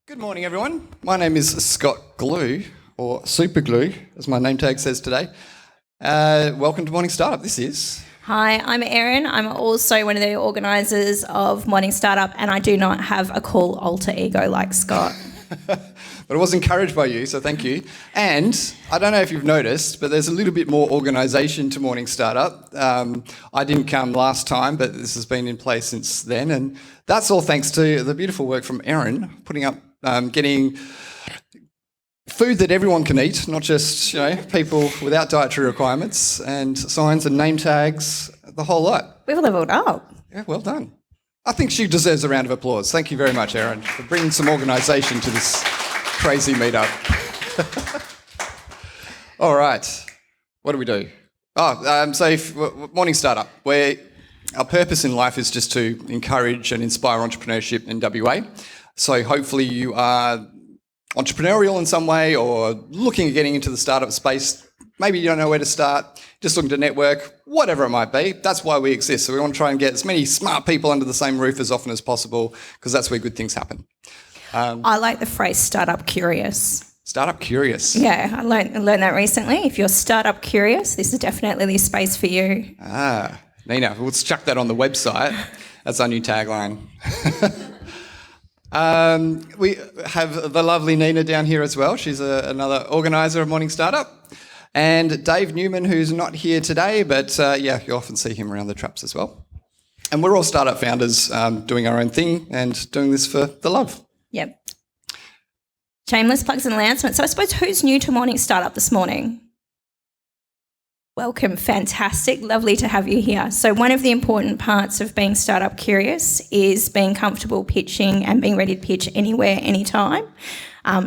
Good morning, everyone. My name is Scott Glue, or Super Glue, as my name tag says today. Welcome to Morning Startup. This is... Hi, I'm Erin. I'm also one of the organisers of Morning Startup, and I do not have a cool alter ego like Scott. But it was encouraged by you, so thank you. And I don't know if you've noticed, but there's a little bit more organisation to Morning Startup. I didn't come last time, but this has been in place since then. And that's all thanks to the beautiful work from Erin, putting up, getting food that everyone can eat, not just people without dietary requirements, and signs and name tags, the whole lot. We've leveled up. Yeah, well done. I think she deserves a round of applause. Thank you very much, Erin, for bringing some organisation to this crazy meetup. All right, what do we do? Morning Startup, where our purpose in life is just to encourage and inspire entrepreneurship in WA. So hopefully you are entrepreneurial in some way or looking at getting into the startup space. Maybe you don't know where to start, just looking to network, whatever it might be. That's why we exist. So we want to try and get as many smart people under the same roof as often as possible, because that's where good things happen. I like the phrase startup curious. Startup curious. Yeah, I learned that recently. If you're startup curious, this is definitely the space for you. Nina, let's chuck that on the website. That's our new tagline. We have the lovely Nina down here as well. She's another organiser of Morning Startup. And Dave Newman, who's not here today, but you often see him around the traps as well. And we're all startup founders doing our own thing and doing this for the love. Yep. Shameless plugs and announcements. So I suppose who's new to Morning Startup this morning? Welcome. Fantastic. Lovely to have you here. So one of the important parts of being startup curious is being comfortable pitching and being ready to pitch anywhere, anytime.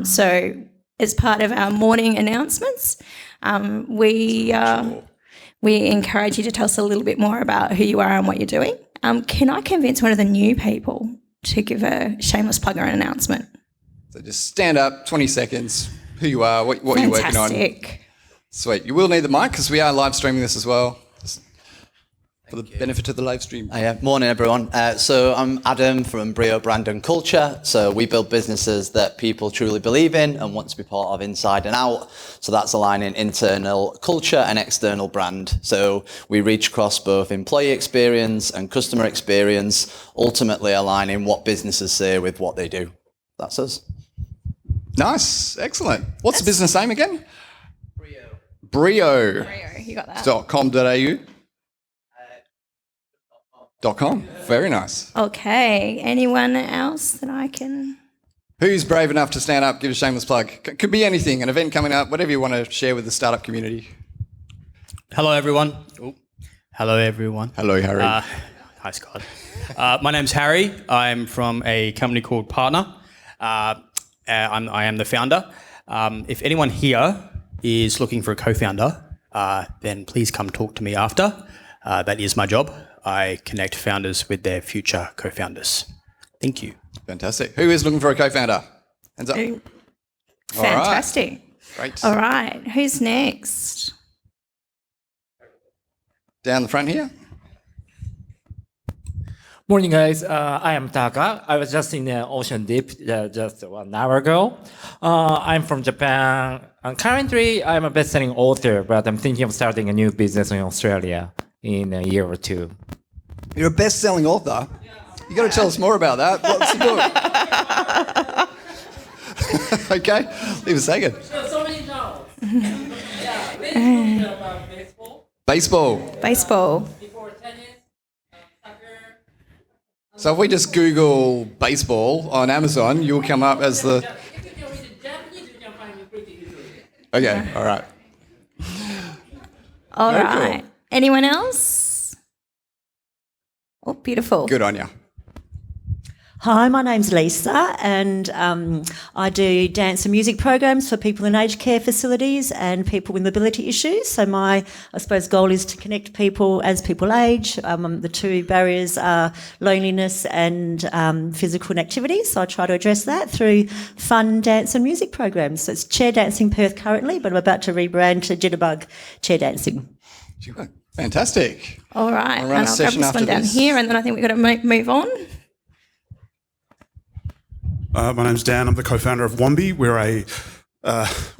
So as part of our morning announcements, we encourage you to tell us a little bit more about who you are and what you're doing. Can I convince one of the new people to give a shameless plug or an announcement? So just stand up, 20 seconds, who you are, what you're working on. Fantastic. Sweet. You will need the mic because we are live streaming this as well, just for the benefit of the live stream. Morning, everyone. So I'm Adam from Brio Brand and Culture. So we build businesses that people truly believe in and want to be part of inside and out. So that's aligning internal culture and external brand. So we reach across both employee experience and customer experience, ultimately aligning what businesses say with what they do. That's us. Nice. Excellent. What's the business name again? Brio. You got that. .com.au. .com. Very nice. Okay. Anyone else that I can... Who's brave enough to stand up, give a shameless plug? Could be anything, an event coming up, whatever you want to share with the startup community. Hello, everyone. Hello, everyone. Hello, Harry. Hi, Scott. My name's Harry. I'm from a company called Partner. I am the founder. If anyone here is looking for a co-founder, then please come talk to me after. That is my job. I connect founders with their future co-founders. Thank you. Fantastic. Who is looking for a co-founder? Hands up. Fantastic. All right. Great. All right. Who's next? Down the front here. Morning, guys. I am Taka. I was just in the ocean deep just 1 hour ago. I'm from Japan. Currently, I'm a best-selling author, but I'm thinking of starting a new business in Australia in a year or two. You're a best-selling author? Yeah. You got to tell us more about that. What's the book? Okay, leave a second. So many jobs. Baseball. Baseball. Before tennis, soccer. So if we just Google baseball on Amazon, you'll come up as the... If you can read the Japanese, you can find me pretty easily. Okay, all right. All Very right. cool. Anyone else? Oh, beautiful. Good on you. Hi, my name's Lisa, and I do dance and music programs for people in aged care facilities and people with mobility issues. So my, I suppose, goal is to connect people as people age. The two barriers are loneliness and physical inactivity. So I try to address that through fun dance and music programs. So it's chair dancing Perth currently, but I'm about to rebrand to Jitterbug chair dancing. Fantastic. All right. We'll run a And I'll grab session this after one down this. here, and then I think we've got to move on. My name's Dan. I'm the co-founder of Wombi. We're a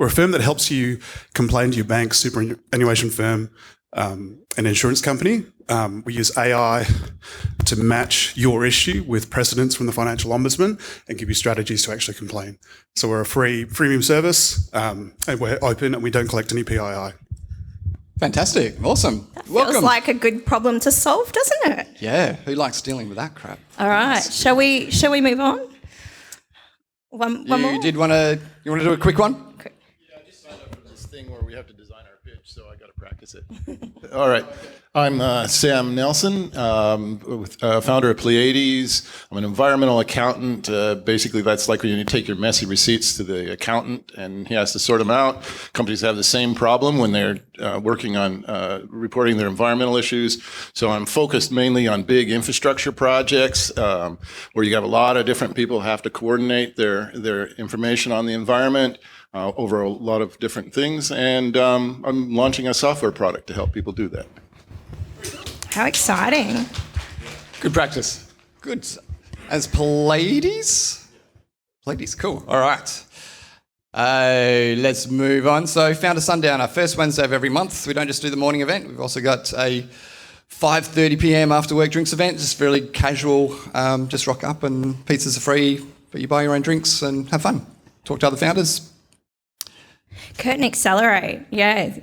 firm that helps you complain to your bank, superannuation firm, an insurance company. We use AI to match your issue with precedents from the Financial Ombudsman and give you strategies to actually complain. So we're a freemium service, and we're open and we don't collect any PII. Fantastic. Awesome. Feels like a good problem to solve, doesn't it? Yeah. Who likes dealing with that crap? All right. Shall we move on? One more? You want to do a quick one? Okay. I just signed up for this thing where we have to design our pitch, so I got to practice it. All right. I'm Sam Nelson, founder of Pleiades. I'm an environmental accountant. Basically, that's like when you take your messy receipts to the accountant and he has to sort them out. Companies have the same problem when they're working on reporting their environmental issues. So I'm focused mainly on big infrastructure projects where you have a lot of different people have to coordinate their information on the environment. Over a lot of different things, and I'm launching a software product to help people do that. How exciting. Good practice. Good. As Pleiades? Pleiades, cool. All right. Let's move on. So Founder Sundowner, first Wednesday of every month. We don't just do the morning event. We've also got a 5:30 p.m. after work drinks event, just really casual. Just rock up and pizzas are free, but you buy your own drinks and have fun. Talk to other founders. Curtin Accelerate, yeah.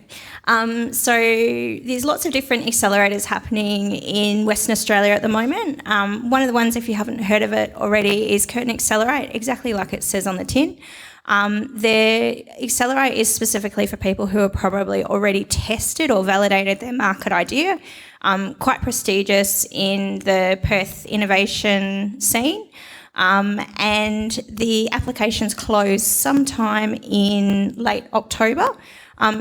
So there's lots of different accelerators happening in Western Australia at the moment. One of the ones, if you haven't heard of it already, is Curtin Accelerate, exactly like it says on the tin. The Accelerate is specifically for people who have probably already tested or validated their market idea. Quite prestigious in the Perth innovation scene. And the applications close sometime in late October.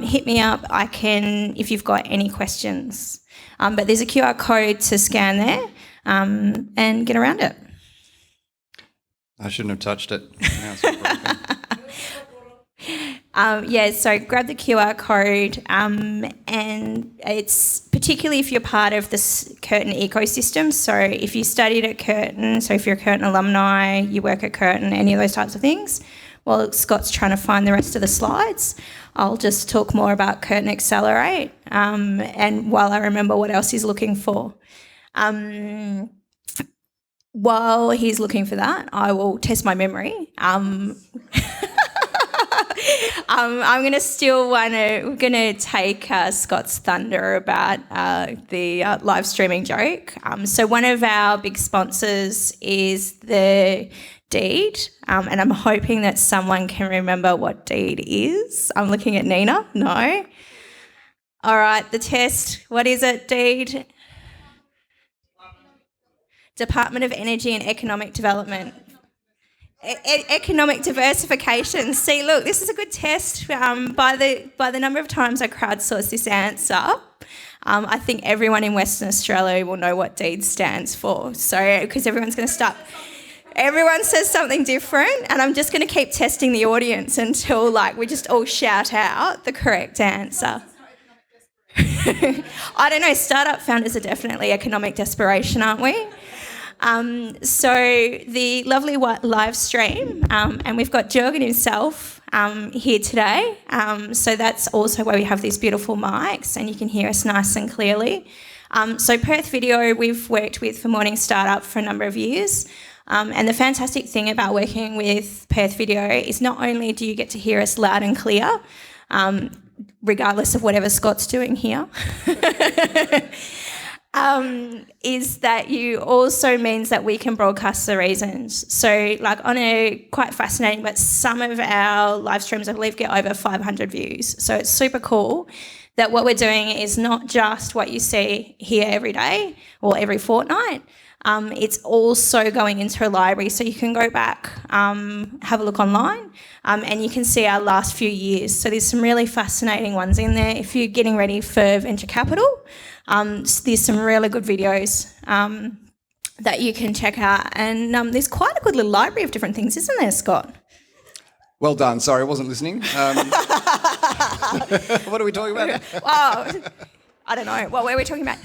Hit me up, if you've got any questions. But there's a QR code to scan there and get around it. I shouldn't have touched it. Now it's all broken. So grab the QR code and it's particularly if you're part of this Curtin ecosystem. So if you studied at Curtin, so if you're a Curtin alumni, you work at Curtin, any of those types of things, while Scott's trying to find the rest of the slides, I'll just talk more about Curtin Accelerate and while I remember what else he's looking for. While he's looking for that, I will test my memory. I'm going to we're going to take Scott's thunder about the live streaming joke. So one of our big sponsors is the Deed, and I'm hoping that someone can remember what Deed is. I'm looking at Nina. No? All right, the test. What is it, Deed? Department of Energy and Economic Development. Economic diversification. See, look, this is a good test. By the number of times I crowdsourced this answer, I think everyone in Western Australia will know what DEED stands for. So, because everyone's going to start... Everyone says something different, and I'm just going to keep testing the audience until, we just all shout out the correct answer. I don't know, startup founders are definitely economic desperation, aren't we? So the lovely live stream, and we've got Jurgen himself here today. So that's also where we have these beautiful mics and you can hear us nice and clearly. So Perth Video we've worked with for Morning Startup for a number of years. And the fantastic thing about working with Perth Video is not only do you get to hear us loud and clear, regardless of whatever Scott's doing here, is that you also means that we can broadcast the reasons. So on a quite fascinating, but some of our live streams I believe get over 500 views. So it's super cool that what we're doing is not just what you see here every day or every fortnight. It's also going into a library, so you can go back, have a look online, and you can see our last few years. So there's some really fascinating ones in there. If you're getting ready for venture capital, there's some really good videos that you can check out. And there's quite a good little library of different things, isn't there, Scott? Well done. Sorry, I wasn't listening. What are we talking about? Wow. I don't know. What were we talking about?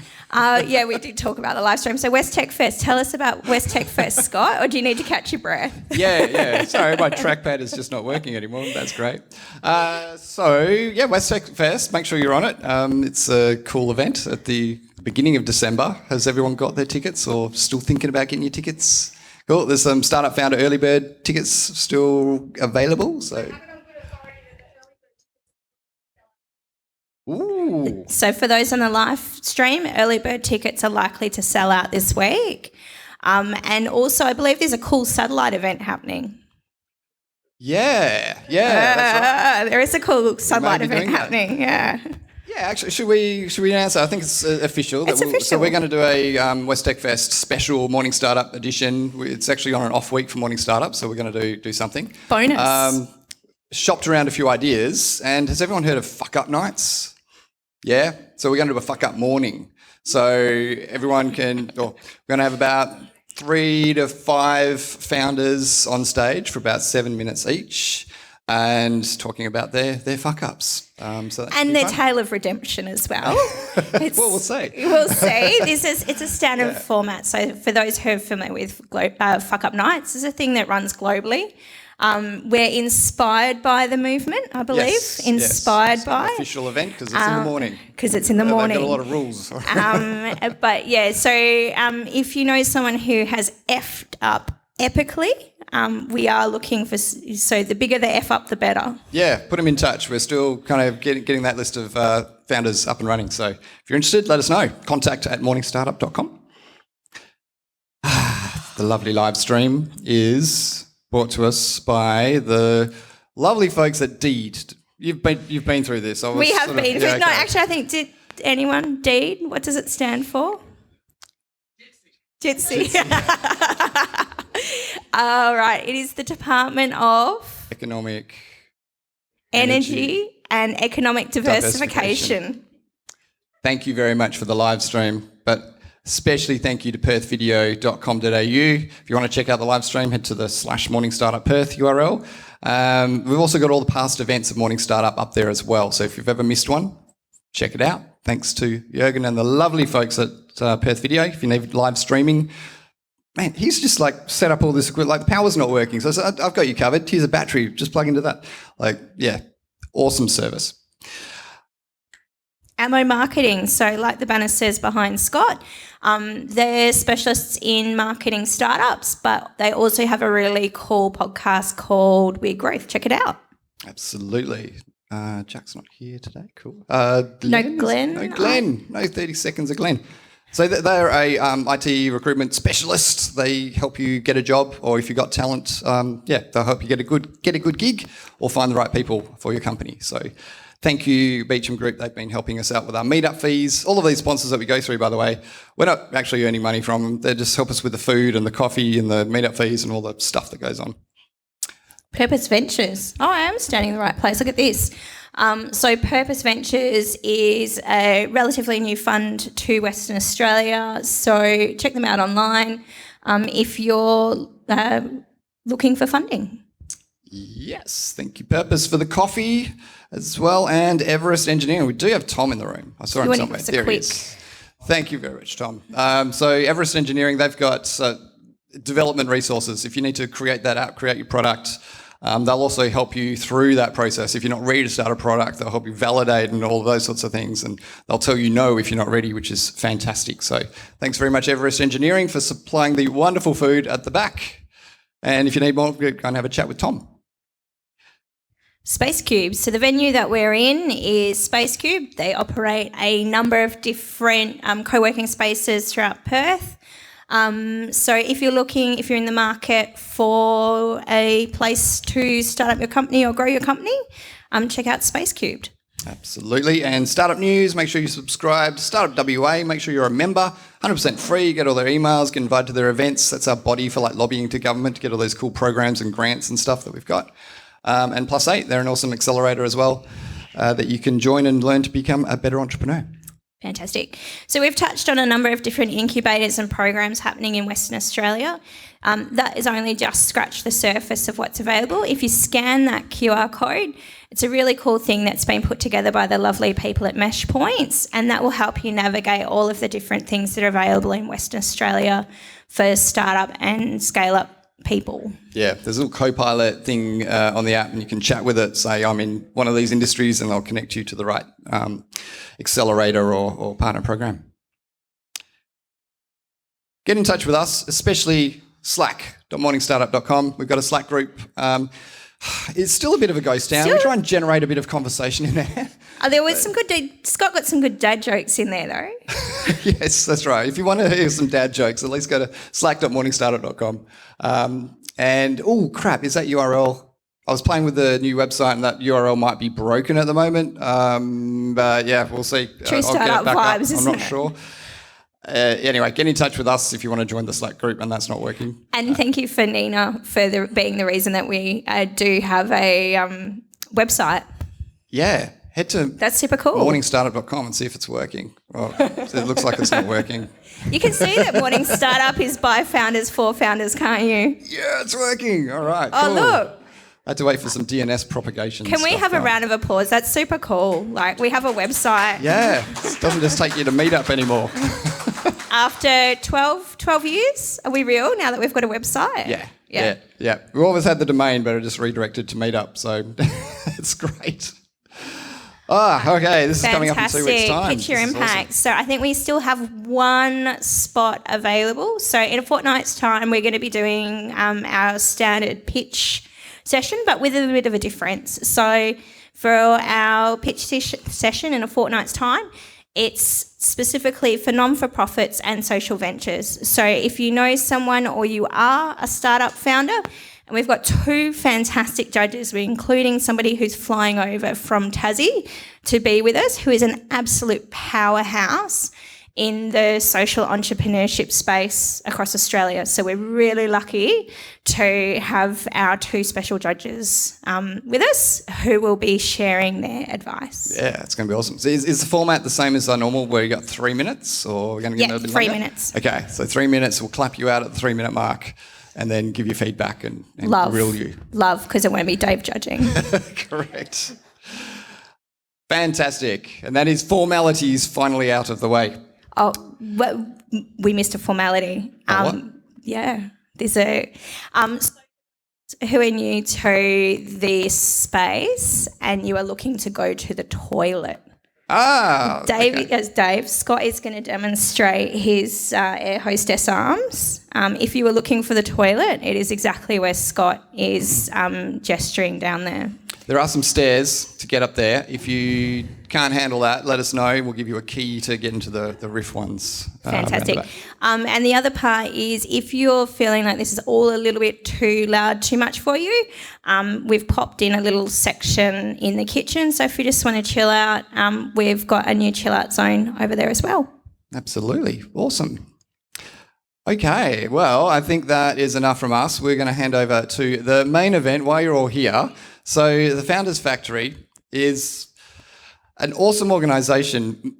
Yeah, we did talk about the live stream. So West Tech Fest. Tell us about West Tech Fest, Scott, or do you need to catch your breath? Yeah. Sorry, my trackpad is just not working anymore. That's great. West Tech Fest, make sure you're on it. It's a cool event at the beginning of December. Has everyone got their tickets or still thinking about getting your tickets? Cool. There's some Startup Founder early bird tickets still available. Ooh. So for those on the live stream, early bird tickets are likely to sell out this week. And also, I believe there's a cool satellite event happening. Yeah, that's right. There is a cool satellite event happening. Yeah. Yeah, actually, should we announce it? I think it's official. It's official. So we're going to do a West Tech Fest special Morning Startup edition. It's actually on an off week for Morning Startup, so we're going to do something. Bonus. Shopped around a few ideas, and has everyone heard of fuck up nights? Yeah? So we're going to do a fuck up morning. So everyone we're going to have about 3 to 5 founders on stage for about 7 minutes each and talking about their fuck ups. And their tale of redemption as well. We'll see. We'll see. It's a standard format. So for those who are familiar with fuck up nights, it's a thing that runs globally. We're inspired by the movement, I believe. Yes, inspired it's by. An official event because it's in the morning. Because it's in the morning. They've got a lot of rules. But yeah, so if you know someone who has effed up epically, we are looking for, so the bigger the F up, the better. Yeah, put them in touch. We're still kind of getting that list of founders up and running. So if you're interested, let us know. contact@morningstartup.com. The lovely live stream is brought to us by the lovely folks at Deed. You've been through this. We have been through. No, actually, I think, did anyone Deed? What does it stand for? Jitsi. All right. It is the Department of Economic Energy and Economic Diversification. Thank you very much for the live stream, but especially thank you to perthvideo.com.au. If you want to check out the live stream, head to the /Morning Startup Perth URL. We've also got all the past events of Morning Startup up there as well. So if you've ever missed one, check it out. Thanks to Jürgen and the lovely folks at Perth Video. If you need live streaming, man, he's just like set up all this equipment. Like the power's not working. So I said, I've got you covered. Here's a battery. Just plug into that. Awesome service. Ammo Marketing. So like the banner says behind Scott, they're specialists in marketing startups, but they also have a really cool podcast called Weird Growth. Check it out. Absolutely. Jack's not here today. Cool. Glenn. No 30 seconds of Glenn. So they're a IT recruitment specialist. They help you get a job, or if you've got talent, they'll help you get a good gig or find the right people for your company. So thank you, Beecham Group. They've been helping us out with our meetup fees. All of these sponsors that we go through, by the way, we're not actually earning money from them. They just help us with the food and the coffee and the meetup fees and all the stuff that goes on. Purpose Ventures. Oh, I am standing in the right place. Look at this. So Purpose Ventures is a relatively new fund to Western Australia. So check them out online if you're looking for funding. Yes, thank you, Purpose, for the coffee as well, and Everest Engineering. We do have Tom in the room. I saw him somewhere. There he is. Thank you very much, Tom. So Everest Engineering, they've got development resources. If you need to create that app, create your product, they'll also help you through that process. If you're not ready to start a product, they'll help you validate and all of those sorts of things, and they'll tell you no if you're not ready, which is fantastic. So thanks very much, Everest Engineering, for supplying the wonderful food at the back. And if you need more, go and have a chat with Tom. Space Cube. So the venue that we're in is Space Cube. They operate a number of different co-working spaces throughout Perth. So if you're in the market for a place to start up your company or grow your company, check out Space Cubed. Absolutely. And Startup News, make sure you subscribe to Startup WA, make sure you're a member, 100% free, you get all their emails, get invited to their events. That's our body for like lobbying to government to get all those cool programs and grants and stuff that we've got. And +8, they're an awesome accelerator as well that you can join and learn to become a better entrepreneur. Fantastic. So we've touched on a number of different incubators and programs happening in Western Australia. That is only just scratched the surface of what's available. If you scan that QR code, it's a really cool thing that's been put together by the lovely people at Mesh Points, and that will help you navigate all of the different things that are available in Western Australia for startup and scale-up people. Yeah, there's a little co-pilot thing on the app, and you can chat with it, say I'm in one of these industries, and they'll connect you to the right accelerator or partner program. Get in touch with us, especially slack.morningstartup.com. We've got a Slack group. It's still a bit of a ghost town. We try and generate a bit of conversation in there. There was some good Scott got some good dad jokes in there though. Yes, that's right. If you want to hear some dad jokes, at least go to slack.morningstartup.com. And, oh, crap, is that URL? I was playing with the new website and that URL might be broken at the moment. But, yeah, we'll see. True startup vibes, isn't it? I'm not sure. Anyway, get in touch with us if you want to join the Slack group and that's not working. And thank you for Nina for being the reason that we do have a website. Yeah, head to that's super cool. morningstartup.com and see if it's working. Well, it looks like it's not working. You can see that Morning Startup is by founders for founders, can't you? Yeah, it's working. All right. Oh, cool. look. I had to wait for some DNS propagation. Can we have a round of applause? That's super cool. Like, we have a website. Yeah, it doesn't just take you to Meetup anymore. After 12 years, are we real now that we've got a website? Yeah. We always had the domain, but it just redirected to Meetup, so it's great. Okay, this is coming up in 2 weeks' time. Pitch your impact. Awesome. So I think we still have one spot available. So in a fortnight's time, we're going to be doing our standard pitch session, but with a bit of a difference. So for our pitch session in a fortnight's time, it's specifically for non-for-profits and social ventures. So if you know someone or you are a startup founder, and we've got 2 fantastic judges, we're including somebody who's flying over from Tassie to be with us, who is an absolute powerhouse in the social entrepreneurship space across Australia. So we're really lucky to have our 2 special judges with us who will be sharing their advice. Yeah, it's going to be awesome. So is the format the same as our normal where you got 3 minutes or we're going to get a bit 3 longer? minutes. Okay, so 3 minutes, we'll clap you out at the 3-minute mark and then give you feedback and grill you. Love, because it won't be Dave judging. Correct. Fantastic. And that is formalities finally out of the way. Oh, well, we missed a formality. What? Yeah, there's a who are new to this space and you are looking to go to the toilet. Dave, okay. As Dave, Scott is going to demonstrate his air hostess arms. If you were looking for the toilet, it is exactly where Scott is gesturing down there. There are some stairs to get up there. If you can't handle that, let us know. We'll give you a key to get into the riff ones. Fantastic. And the other part is if you're feeling like this is all a little bit too loud, too much for you, we've popped in a little section in the kitchen. So if you just want to chill out, we've got a new chill out zone over there as well. Absolutely. Awesome. Okay, well, I think that is enough from us. We're going to hand over to the main event while you're all here. So the Founders Factory is an awesome organisation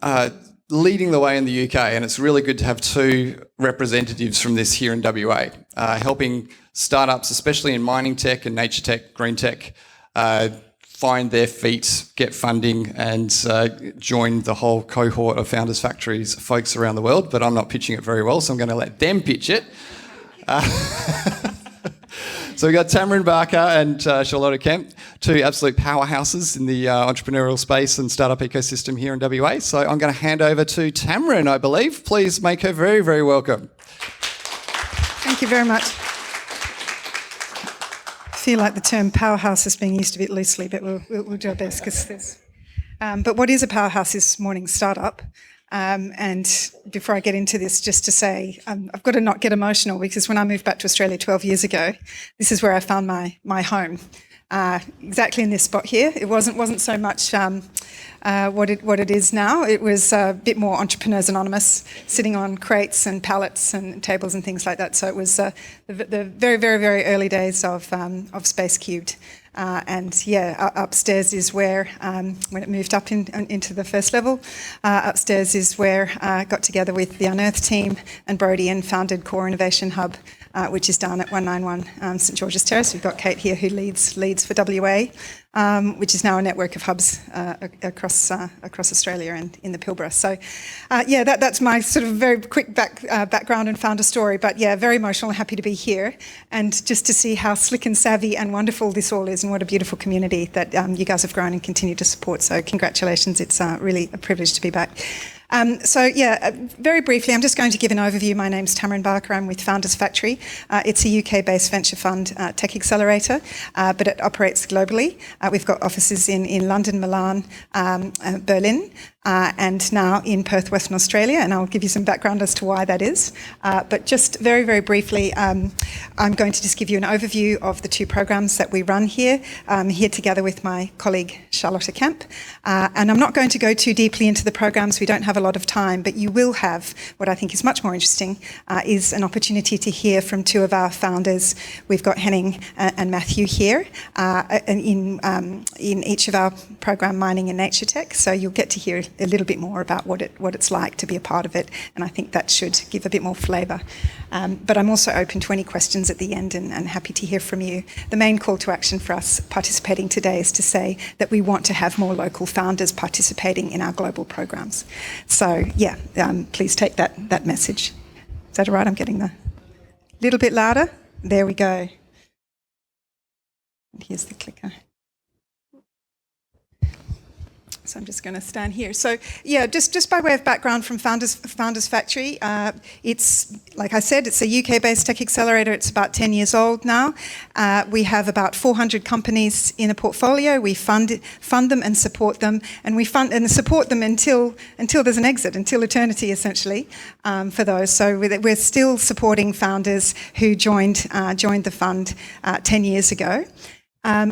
leading the way in the UK, and it's really good to have 2 representatives from this here in WA, helping startups, especially in mining tech and nature tech, green tech, find their feet, get funding, and join the whole cohort of Founders Factories folks around the world. But I'm not pitching it very well, so I'm going to let them pitch it. So we've got Tamryn Barker and Charlotta Kemp, 2 absolute powerhouses in the entrepreneurial space and startup ecosystem here in WA. So I'm going to hand over to Tamryn, I believe. Please make her very, very welcome. Thank you very much. I feel like the term powerhouse is being used a bit loosely, but we'll do our best because there's... But what is a powerhouse is Morning Startup. And before I get into this, just to say, I've got to not get emotional because when I moved back to Australia 12 years ago, this is where I found my home. Exactly in this spot here. It wasn't so much what it is now. It was a bit more Entrepreneurs Anonymous, sitting on crates and pallets and tables and things like that. So it was the very, very, very early days of Space Cubed. Upstairs is where, when it moved up into the first level, upstairs is where I got together with the Unearth team and Brodie and founded Core Innovation Hub, which is down at 191 St George's Terrace. We've got Kate here who leads for WA, which is now a network of hubs across Australia and in the Pilbara. So, that's my sort of very quick background and founder story. But yeah, very emotional, happy to be here, and just to see how slick and savvy and wonderful this all is, and what a beautiful community that you guys have grown and continue to support. So congratulations, it's really a privilege to be back. Very briefly, I'm just going to give an overview. My name's Tamryn Barker. I'm with Founders Factory. It's a UK-based venture fund tech accelerator, but it operates globally. We've got offices in London, Milan, Berlin, and now in Perth, Western Australia, and I'll give you some background as to why that is. But just very, very briefly, I'm going to just give you an overview of the two programs that we run here. I'm here together with my colleague Charlotta Kemp, and I'm not going to go too deeply into the programs. We don't have a lot of time, but you will have what I think is much more interesting, is an opportunity to hear from two of our founders. We've got Henning and Matthew here in each of our program, Mining and Nature Tech, so you'll get to hear a little bit more about what it's like to be a part of it, and I think that should give a bit more flavour. But I'm also open to any questions at the end and happy to hear from you. The main call to action for us participating today is to say that we want to have more local founders participating in our global programs. So please take that message. Is that all right? I'm getting the little bit louder. There we go. And here's the clicker. So I'm just going to stand here. So just by way of background from Founders Factory, it's, like I said, it's a UK-based tech accelerator. It's about 10 years old now. We have about 400 companies in a portfolio. We fund them and support them, and we fund and support them until there's an exit, until eternity, essentially, for those. So we're still supporting founders who joined the fund 10 years ago.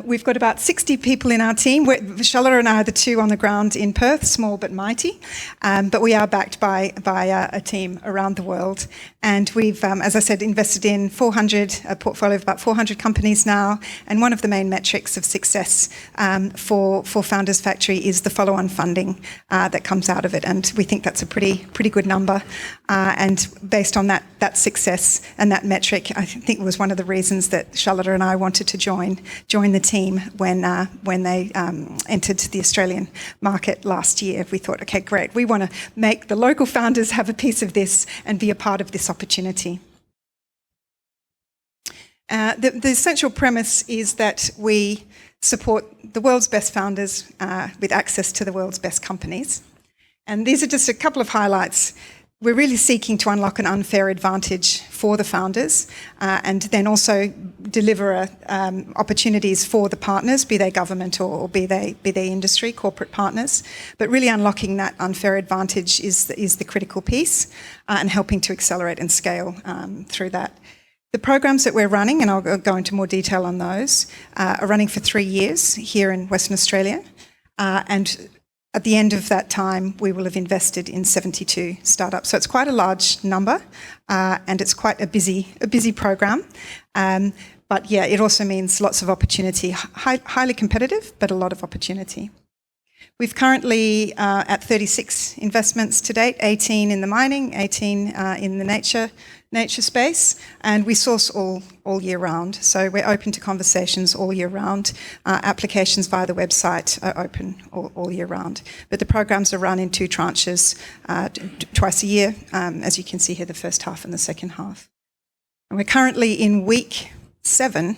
We've got about 60 people in our team. Charlotta and I are the two on the ground in Perth, small but mighty, but we are backed by a team around the world. And we've, as I said, invested in a portfolio of about 400 companies now. And one of the main metrics of success for Founders Factory is the follow-on funding that comes out of it. And we think that's a pretty good number. And based on that success and that metric, I think it was one of the reasons that Charlotta and I wanted to join the team when they entered the Australian market last year. We thought, okay, great, we want to make the local founders have a piece of this and be a part of this opportunity. The essential premise is that we support the world's best founders with access to the world's best companies. And these are just a couple of highlights. We're really seeking to unlock an unfair advantage for the founders and then also deliver opportunities for the partners, be they government or be they industry, corporate partners. But really unlocking that unfair advantage is the critical piece and helping to accelerate and scale through that. The programs that we're running, and I'll go into more detail on those, are running for 3 years here in Western Australia. And at the end of that time, we will have invested in 72 startups. So it's quite a large number, and it's quite a busy program. But yeah, it also means lots of opportunity, highly competitive, but a lot of opportunity. We've currently at 36 investments to date, 18 in the mining, 18 in the nature space, and we source all year round. So we're open to conversations all year round. Applications via the website are open all year round. But the programs are run in 2 tranches, twice a year, as you can see here, the first half and the second half. And we're currently in week 7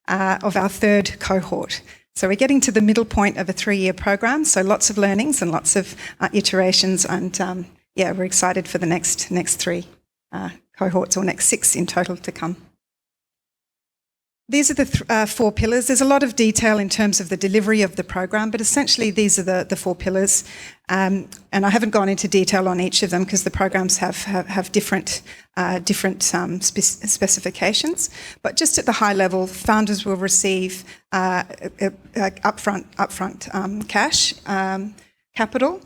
of our 3rd cohort. So we're getting to the middle point of a 3-year program, so lots of learnings and lots of iterations, and we're excited for the next 3 cohorts, or next 6 in total to come. These are the 4 pillars. There's a lot of detail in terms of the delivery of the program, but essentially these are the 4 pillars. And I haven't gone into detail on each of them because the programs have different specifications. But just at the high level, founders will receive upfront cash capital.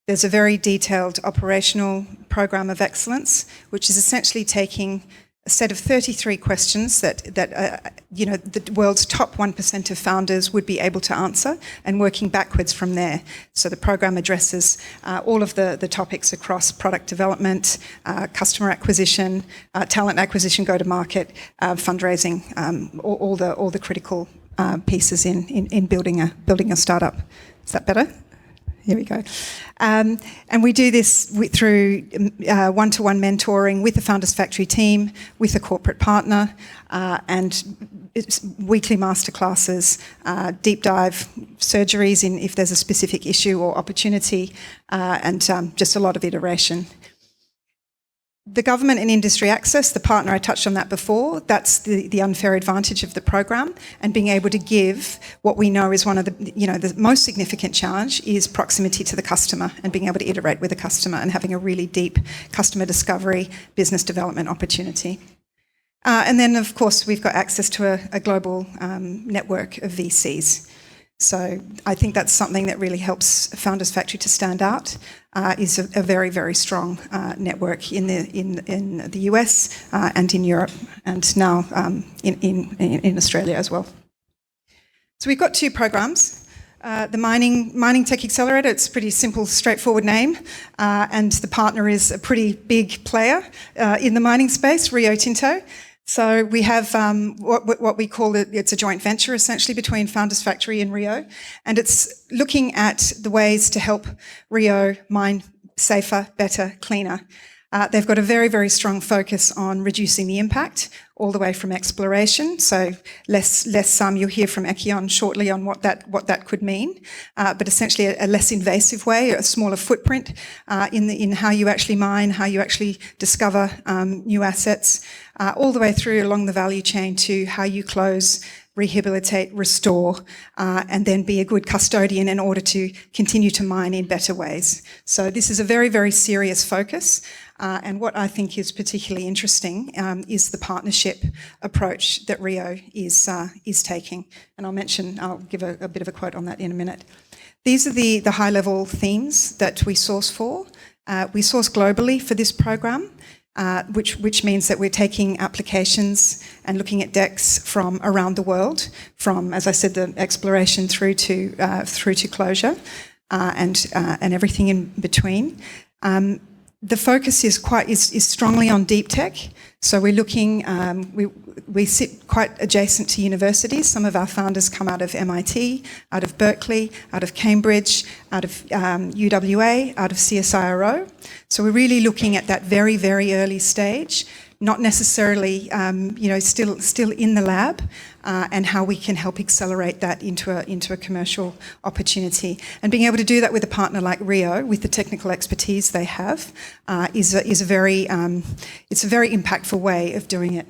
There's a very detailed operational program of excellence, which is essentially taking a set of 33 questions that the world's top 1% of founders would be able to answer, and working backwards from there. So the program addresses all of the topics across product development, customer acquisition, talent acquisition, go-to-market, fundraising, all the critical pieces in building a startup. Is that better? Here we go. And we do this through one-to-one mentoring with the Founders Factory team, with a corporate partner, and it's weekly masterclasses, deep dive surgeries if there's a specific issue or opportunity, and just a lot of iteration. The government and industry access, the partner, I touched on that before, that's the unfair advantage of the program, and being able to give what we know is one of the most significant challenge is proximity to the customer and being able to iterate with the customer and having a really deep customer discovery, business development opportunity. And then, of course, we've got access to a global network of VCs. So I think that's something that really helps Founders Factory to stand out, is a very, very strong network in the US and in Europe, and now in Australia as well. So we've got two programs. The Mining Tech Accelerator, it's a pretty simple, straightforward name, and the partner is a pretty big player in the mining space, Rio Tinto. So we have what we call it's a joint venture essentially between Founders Factory and Rio, and it's looking at the ways to help Rio mine safer, better, cleaner. They've got a very, very strong focus on reducing the impact all the way from exploration. So less you'll hear from Ekion shortly on what that could mean, but essentially a less invasive way, a smaller footprint in how you actually mine, how you actually discover new assets, all the way through along the value chain to how you close, rehabilitate, restore, and then be a good custodian in order to continue to mine in better ways. So this is a very, very serious focus. And what I think is particularly interesting is the partnership approach that Rio is taking. And I'll give a bit of a quote on that in a minute. These are the high-level themes that we source for. We source globally for this program, which means that we're taking applications and looking at decks from around the world, from, as I said, the exploration through to closure, and everything in between. The focus is strongly on deep tech. So we're looking, we sit quite adjacent to universities. Some of our founders come out of MIT, out of Berkeley, out of Cambridge, out of UWA, out of CSIRO. So we're really looking at that very, very early stage, not necessarily, still in the lab, and how we can help accelerate that into a commercial opportunity. And being able to do that with a partner like Rio, with the technical expertise they have, is a very impactful way of doing it.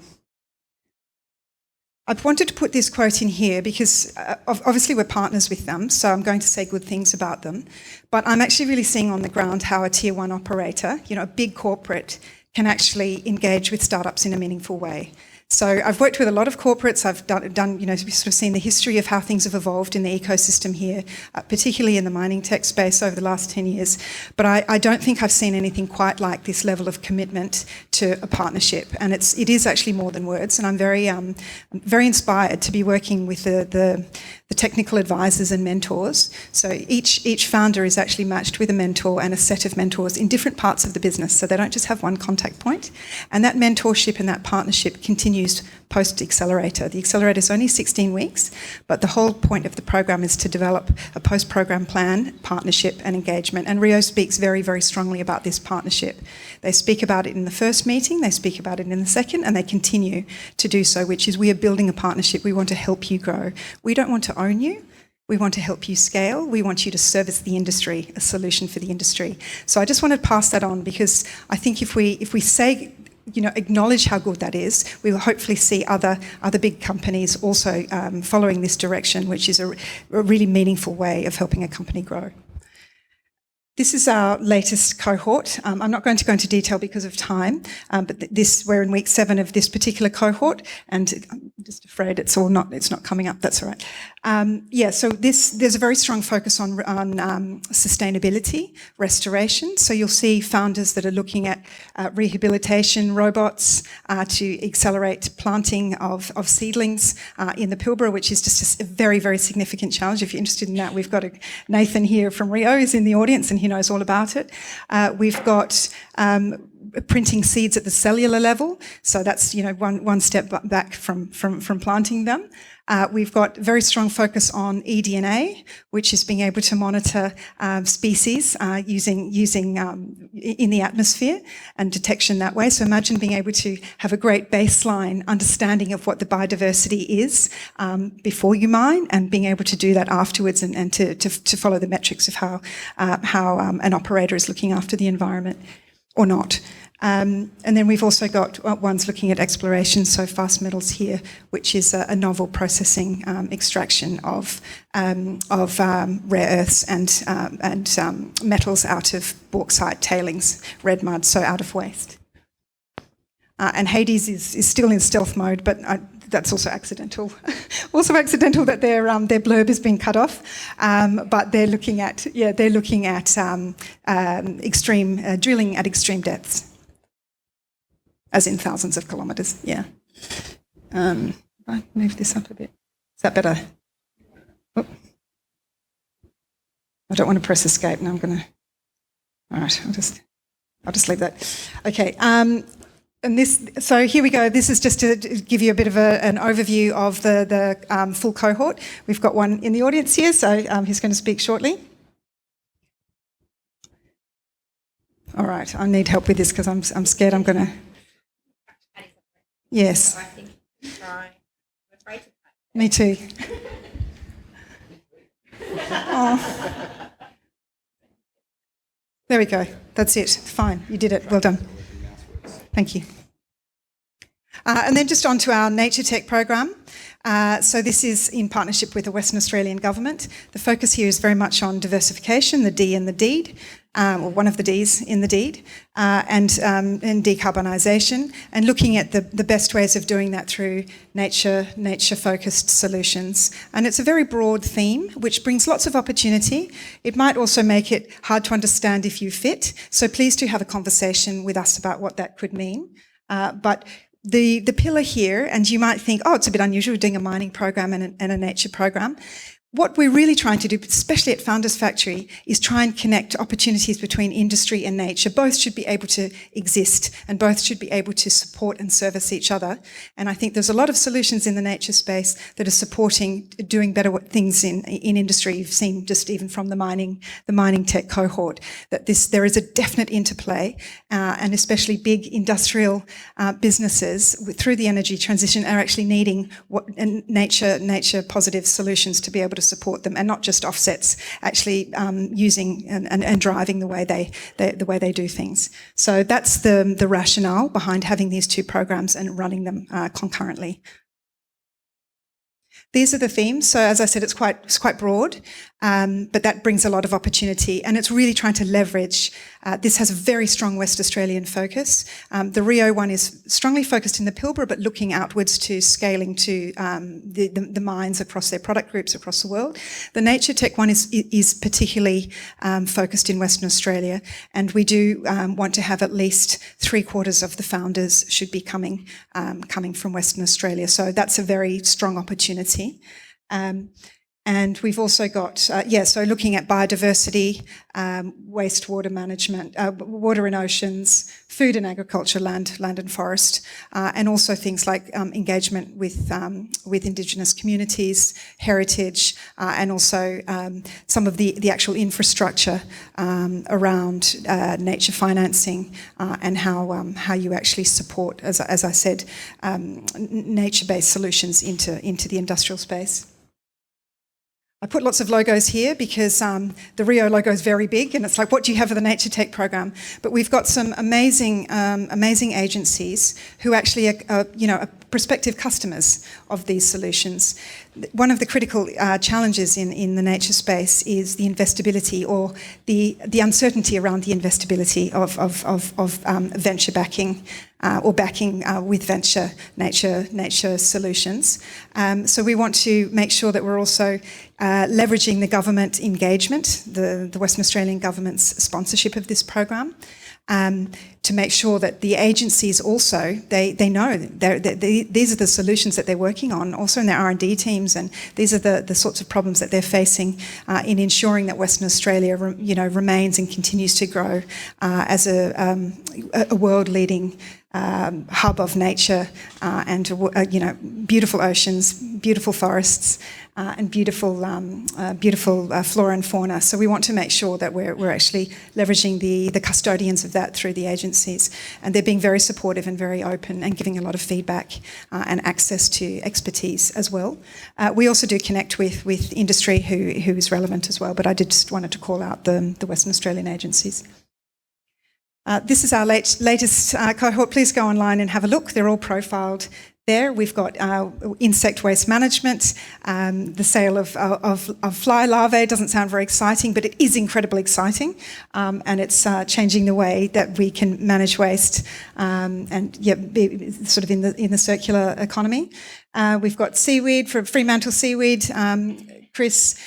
I wanted to put this quote in here because obviously we're partners with them, so I'm going to say good things about them. But I'm actually really seeing on the ground how a tier one operator, a big corporate, can actually engage with startups in a meaningful way. So I've worked with a lot of corporates. I've done sort of seen the history of how things have evolved in the ecosystem here, particularly in the mining tech space over the last 10 years. But I don't think I've seen anything quite like this level of commitment to a partnership. And it is actually more than words. And I'm very inspired to be working with the technical advisors and mentors. So each founder is actually matched with a mentor and a set of mentors in different parts of the business. So they don't just have one contact point. And that mentorship and that partnership continues post-Accelerator. The Accelerator is only 16 weeks, but the whole point of the program is to develop a post-program plan, partnership and engagement. And Rio speaks very, very strongly about this partnership. They speak about it in the first meeting, they speak about it in the second, and they continue to do so, which is we are building a partnership. We want to help you grow. We don't want to own you. We want to help you scale. We want you to service the industry, a solution for the industry. So I just want to pass that on because I think if we say, acknowledge how good that is, we will hopefully see other big companies also following this direction, which is a really meaningful way of helping a company grow. This is our latest cohort. I'm not going to go into detail because of time, but we're in week 7 of this particular cohort, and I'm just afraid it's not coming up. That's all right. So there's a very strong focus on sustainability, restoration. So you'll see founders that are looking at rehabilitation robots to accelerate planting of seedlings in the Pilbara, which is just a very, very significant challenge. If you're interested in that, we've got Nathan here from Rio is in the audience, and he knows all about it. We've got printing seeds at the cellular level, so that's one step back from planting them. We've got very strong focus on eDNA, which is being able to monitor species using in the atmosphere and detection that way. So imagine being able to have a great baseline understanding of what the biodiversity is before you mine, and being able to do that afterwards, and to follow the metrics of how an operator is looking after the environment or not. And then we've also got ones looking at exploration, so fast metals here, which is a novel processing extraction of rare earths and metals out of bauxite tailings, red mud, so out of waste. And Hades is still in stealth mode, but that's also accidental. Also accidental that their blurb has been cut off, but they're looking at extreme drilling at extreme depths. As in thousands of kilometres, yeah. I move this up a bit. Is that better? Oh. I don't want to press escape. Now I'm going to... All right, I'll just leave that. Okay, so here we go. This is just to give you a bit of an overview of the full cohort. We've got one in the audience here, so he's going to speak shortly. All right, I need help with this because I'm scared I'm going to... Yes. Me too. Oh. There we go. That's it. Fine. You did it. Well done. Thank you. And then just on to our Nature Tech program. So this is in partnership with the Western Australian Government. The focus here is very much on diversification, the D in the deed, or one of the Ds in the deed, and decarbonisation, and looking at the best ways of doing that through nature-focused solutions. And it's a very broad theme, which brings lots of opportunity. It might also make it hard to understand if you fit, so please do have a conversation with us about what that could mean. But the pillar here, and you might think, oh, it's a bit unusual doing a mining program and a nature program. What we're really trying to do, especially at Founders Factory, is try and connect opportunities between industry and nature. Both should be able to exist, and both should be able to support and service each other. And I think there's a lot of solutions in the nature space that are supporting doing better things in industry. You've seen just even from the mining tech cohort that there is a definite interplay, and especially big industrial businesses through the energy transition are actually needing nature positive solutions to be able to support them, and not just offsets, actually using and driving the way they do things. So that's the rationale behind having these two programs and running them concurrently. These are the themes. So as I said, it's quite broad, but that brings a lot of opportunity, and it's really trying to leverage. This has a very strong West Australian focus. The Rio one is strongly focused in the Pilbara, but looking outwards to scaling to the mines across their product groups across the world. The Nature Tech one is particularly focused in Western Australia, and we do want to have at least 3/4 of the founders should be coming from Western Australia. So that's a very strong opportunity. And we've also got, so looking at biodiversity, wastewater management, water and oceans, food and agriculture, land and forest, and also things like engagement with Indigenous communities, heritage, and also some of the actual infrastructure around nature financing, and how you actually support, as I said, nature-based solutions into the industrial space. I put lots of logos here because the Rio logo is very big, and it's like, what do you have for the Nature Tech program? But we've got some amazing agencies who actually are prospective customers of these solutions. One of the critical challenges in the nature space is the investability, or the uncertainty around the investability of venture backing or backing with venture nature solutions. So we want to make sure that we're also leveraging the government engagement, the Western Australian government's sponsorship of this program. To make sure that the agencies also, they know these are the solutions that they're working on, also in their R&D teams, and these are the sorts of problems that they're facing in ensuring that Western Australia remains and continues to grow as a world-leading hub of nature and beautiful oceans, beautiful forests, and beautiful flora and fauna. So we want to make sure that we're actually leveraging the custodians of that through the agencies, and they're being very supportive and very open and giving a lot of feedback and access to expertise as well. We also do connect with industry who is relevant as well, but I did just wanted to call out the Western Australian agencies. This is our latest cohort. Please go online and have a look. They're all profiled there. We've got insect waste management, the sale of fly larvae. Doesn't sound very exciting, but it is incredibly exciting, and it's changing the way that we can manage waste and be sort of in the circular economy. We've got seaweed, for Fremantle seaweed. Chris,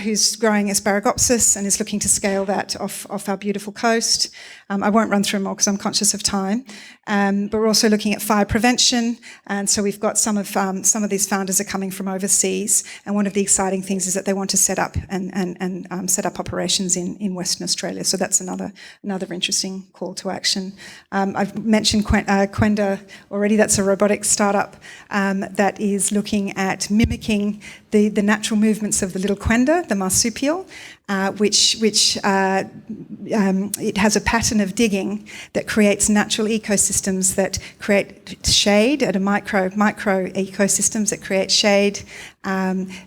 who's growing Asparagopsis and is looking to scale that off our beautiful coast. I won't run through them all because I'm conscious of time. But we're also looking at fire prevention, and so we've got some of these founders are coming from overseas. And one of the exciting things is that they want to set up and set up operations in Western Australia. So that's another interesting call to action. I've mentioned Quenda already. That's a robotics startup that is looking at mimicking the natural movements of the little quenda, the marsupial, which it has a pattern of digging that creates natural ecosystems that create shade at a micro ecosystems that create shade,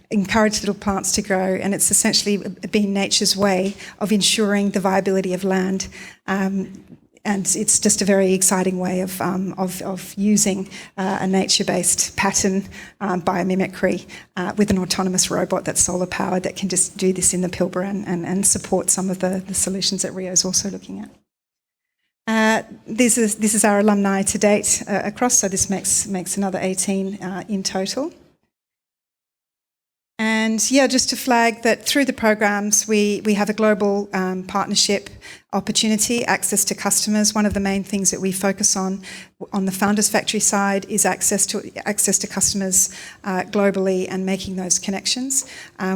encourage little plants to grow, and it's essentially been nature's way of ensuring the viability of land. And it's just a very exciting way of using a nature-based pattern biomimicry with an autonomous robot that's solar powered that can just do this in the Pilbara and support some of the solutions that Rio is also looking at. This is our alumni to date across, so this makes another 18 in total. And yeah, just to flag that through the programs, we have a global partnership opportunity, access to customers. One of the main things that we focus on the Founders Factory side is access to customers globally and making those connections.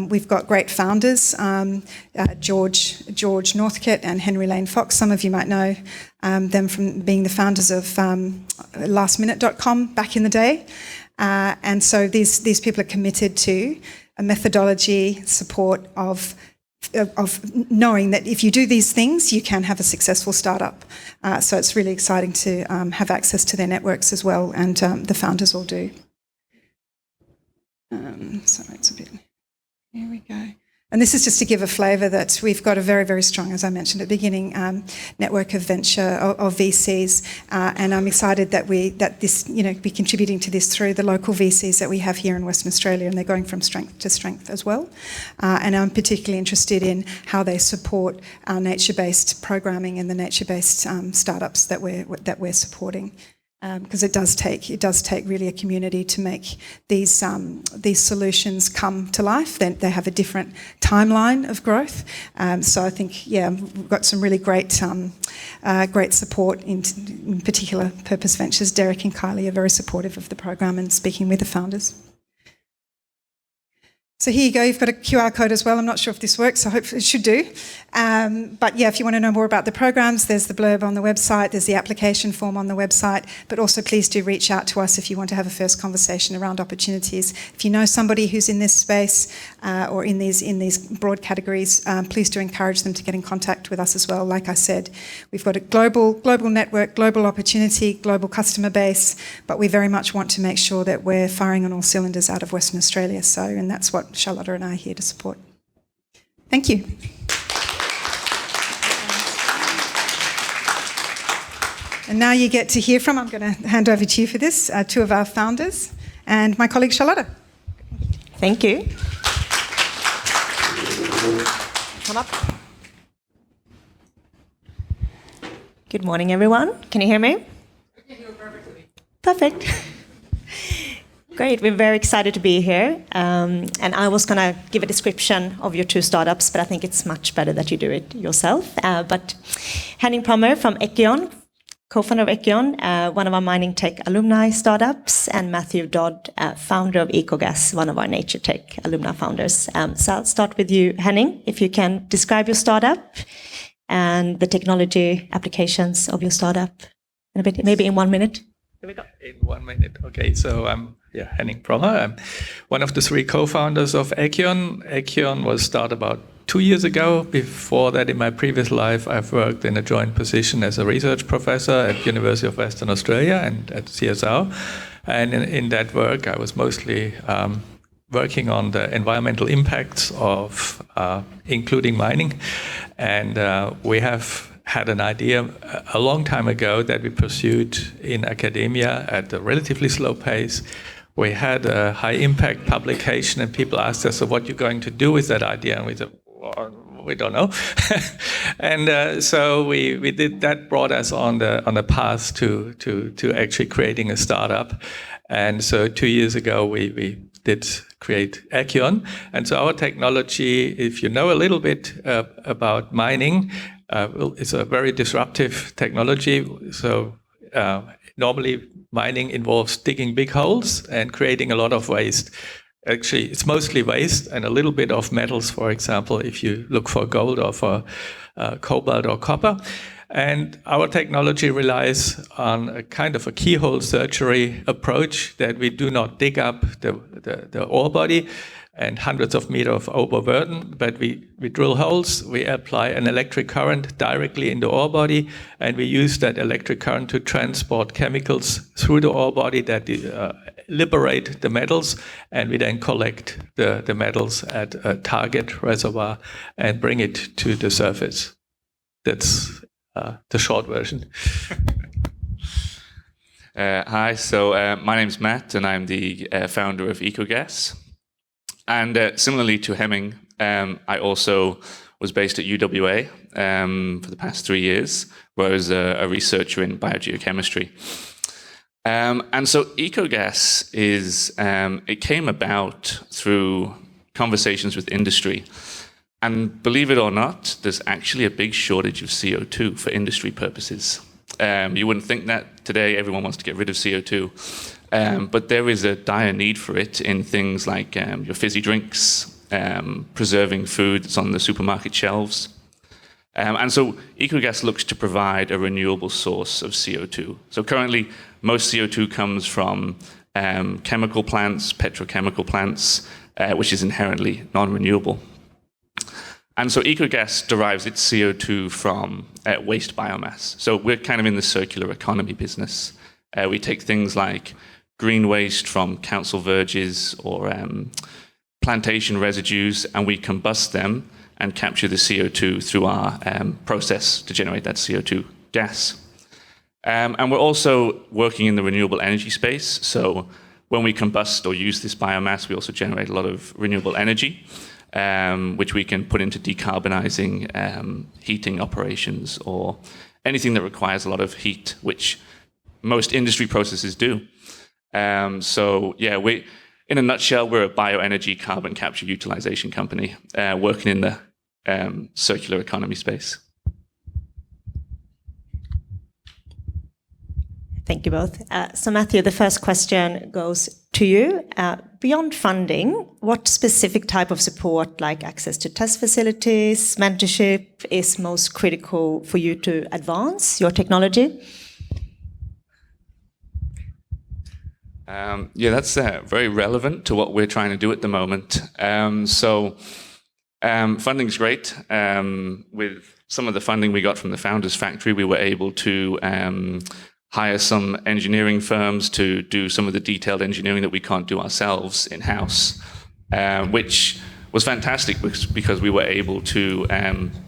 We've got great founders, George Northcote and Henry Lane Fox. Some of you might know them from being the founders of lastminute.com back in the day. And so these people are committed to a methodology support of knowing that if you do these things, you can have a successful startup. So it's really exciting to have access to their networks as well, and the founders all do. Sorry, it's a bit... Here we go. And this is just to give a flavour that we've got a very, very strong, as I mentioned at the beginning, network of venture, of VCs, and I'm excited that we're contributing to this through the local VCs that we have here in Western Australia, and they're going from strength to strength as well. And I'm particularly interested in how they support our nature-based programming and the nature-based startups that we're supporting. Because it does take really a community to make these solutions come to life. They have a different timeline of growth. So I think, we've got some really great support in particular Purpose Ventures. Derek and Kylie are very supportive of the program and speaking with the founders. So here you go, you've got a QR code as well. I'm not sure if this works, so hopefully it should do. But yeah, if you want to know more about the programs, there's the blurb on the website, there's the application form on the website, but also please do reach out to us if you want to have a first conversation around opportunities. If you know somebody who's in this space or in these broad categories, please do encourage them to get in contact with us as well. Like I said, we've got a global network, global opportunity, global customer base, but we very much want to make sure that we're firing on all cylinders out of Western Australia. So, and that's what what Charlotta and I are here to support. Thank you. And now you get to hear from, I'm going to hand over to you for this, two of our founders and my colleague Charlotta. Thank you. Come up. Good morning, everyone. Can you hear me? I can hear you perfectly. Perfect. Great. We're very excited to be here. And I was going to give a description of your two startups, but I think it's much better that you do it yourself. But Henning Prommer from Ekion, co-founder of Ekion, one of our mining tech alumni startups, and Matthew Dodd, founder of EcoGas, one of our nature tech alumni founders. So I'll start with you, Henning, if you can describe your startup and the technology applications of your startup in a bit, maybe in 1 minute. Here we go. In 1 minute. Okay, so I'm Henning Prommer. I'm one of the three co-founders of Ekion. Ekion was started about 2 years ago. Before that, in my previous life, I've worked in a joint position as a research professor at University of Western Australia and at CSR. And in that work, I was mostly working on the environmental impacts of including mining. And we have had an idea a long time ago that we pursued in academia at a relatively slow pace. We had a high impact publication and people asked us, so what you're going to do with that idea? And we said, well, we don't know. And so we did that, brought us on the path to actually creating a startup. And so 2 years ago, we did create Ekion. And so our technology, if you know a little bit about mining, it's a very disruptive technology. So normally mining involves digging big holes and creating a lot of waste. Actually, it's mostly waste and a little bit of metals, for example, if you look for gold or for cobalt or copper. And our technology relies on a kind of a keyhole surgery approach that we do not dig up the ore body and hundreds of meters of overburden, but we drill holes, we apply an electric current directly in the ore body, and we use that electric current to transport chemicals through the ore body that liberate the metals, and we then collect the metals at a target reservoir and bring it to the surface. That's the short version. Hi, so my name's Matt, and I'm the founder of EcoGas. And similarly to Hemming, I also was based at UWA for the past 3 years, where I was a researcher in biogeochemistry. And so EcoGas it came about through conversations with industry. And believe it or not, there's actually a big shortage of CO2 for industry purposes. You wouldn't think that today everyone wants to get rid of CO2. But there is a dire need for it in things like your fizzy drinks, preserving food that's on the supermarket shelves. And so EcoGas looks to provide a renewable source of CO2. So currently, most CO2 comes from chemical plants, petrochemical plants, which is inherently non-renewable. And so EcoGas derives its CO2 from waste biomass. So we're kind of in the circular economy business. We take things like green waste from council verges or plantation residues, and we combust them and capture the CO2 through our process to generate that CO2 gas. And we're also working in the renewable energy space. So when we combust or use this biomass, we also generate a lot of renewable energy, which we can put into decarbonizing heating operations or anything that requires a lot of heat, which most industry processes do. So yeah, in a nutshell, we're a bioenergy carbon capture utilization company working in the circular economy space. Thank you both. So Matthew, the first question goes to you. Beyond funding, what specific type of support, like access to test facilities, mentorship, is most critical for you to advance your technology? Yeah, that's very relevant to what we're trying to do at the moment. Funding's great. With some of the funding we got from the Founders Factory, we were able to hire some engineering firms to do some of the detailed engineering that we can't do ourselves in-house. which was fantastic because we were able to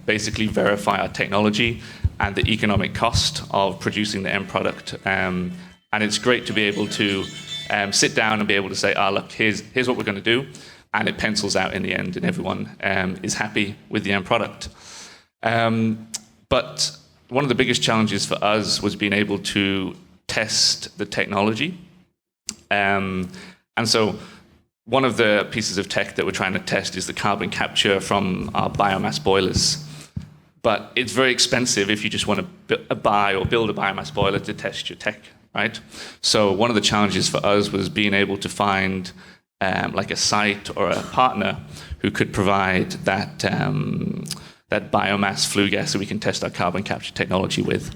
basically verify our technology and the economic cost of producing the end product. And it's great to be able to sit down and be able to say, look, here's what we're going to do. And it pencils out in the end, and everyone is happy with the end product. But one of the biggest challenges for us was being able to test the technology. And so one of the pieces of tech that we're trying to test is the carbon capture from our biomass boilers. But it's very expensive if you just want to buy or build a biomass boiler to test your tech, right? So one of the challenges for us was being able to find like a site or a partner who could provide that that biomass flue gas that we can test our carbon capture technology with.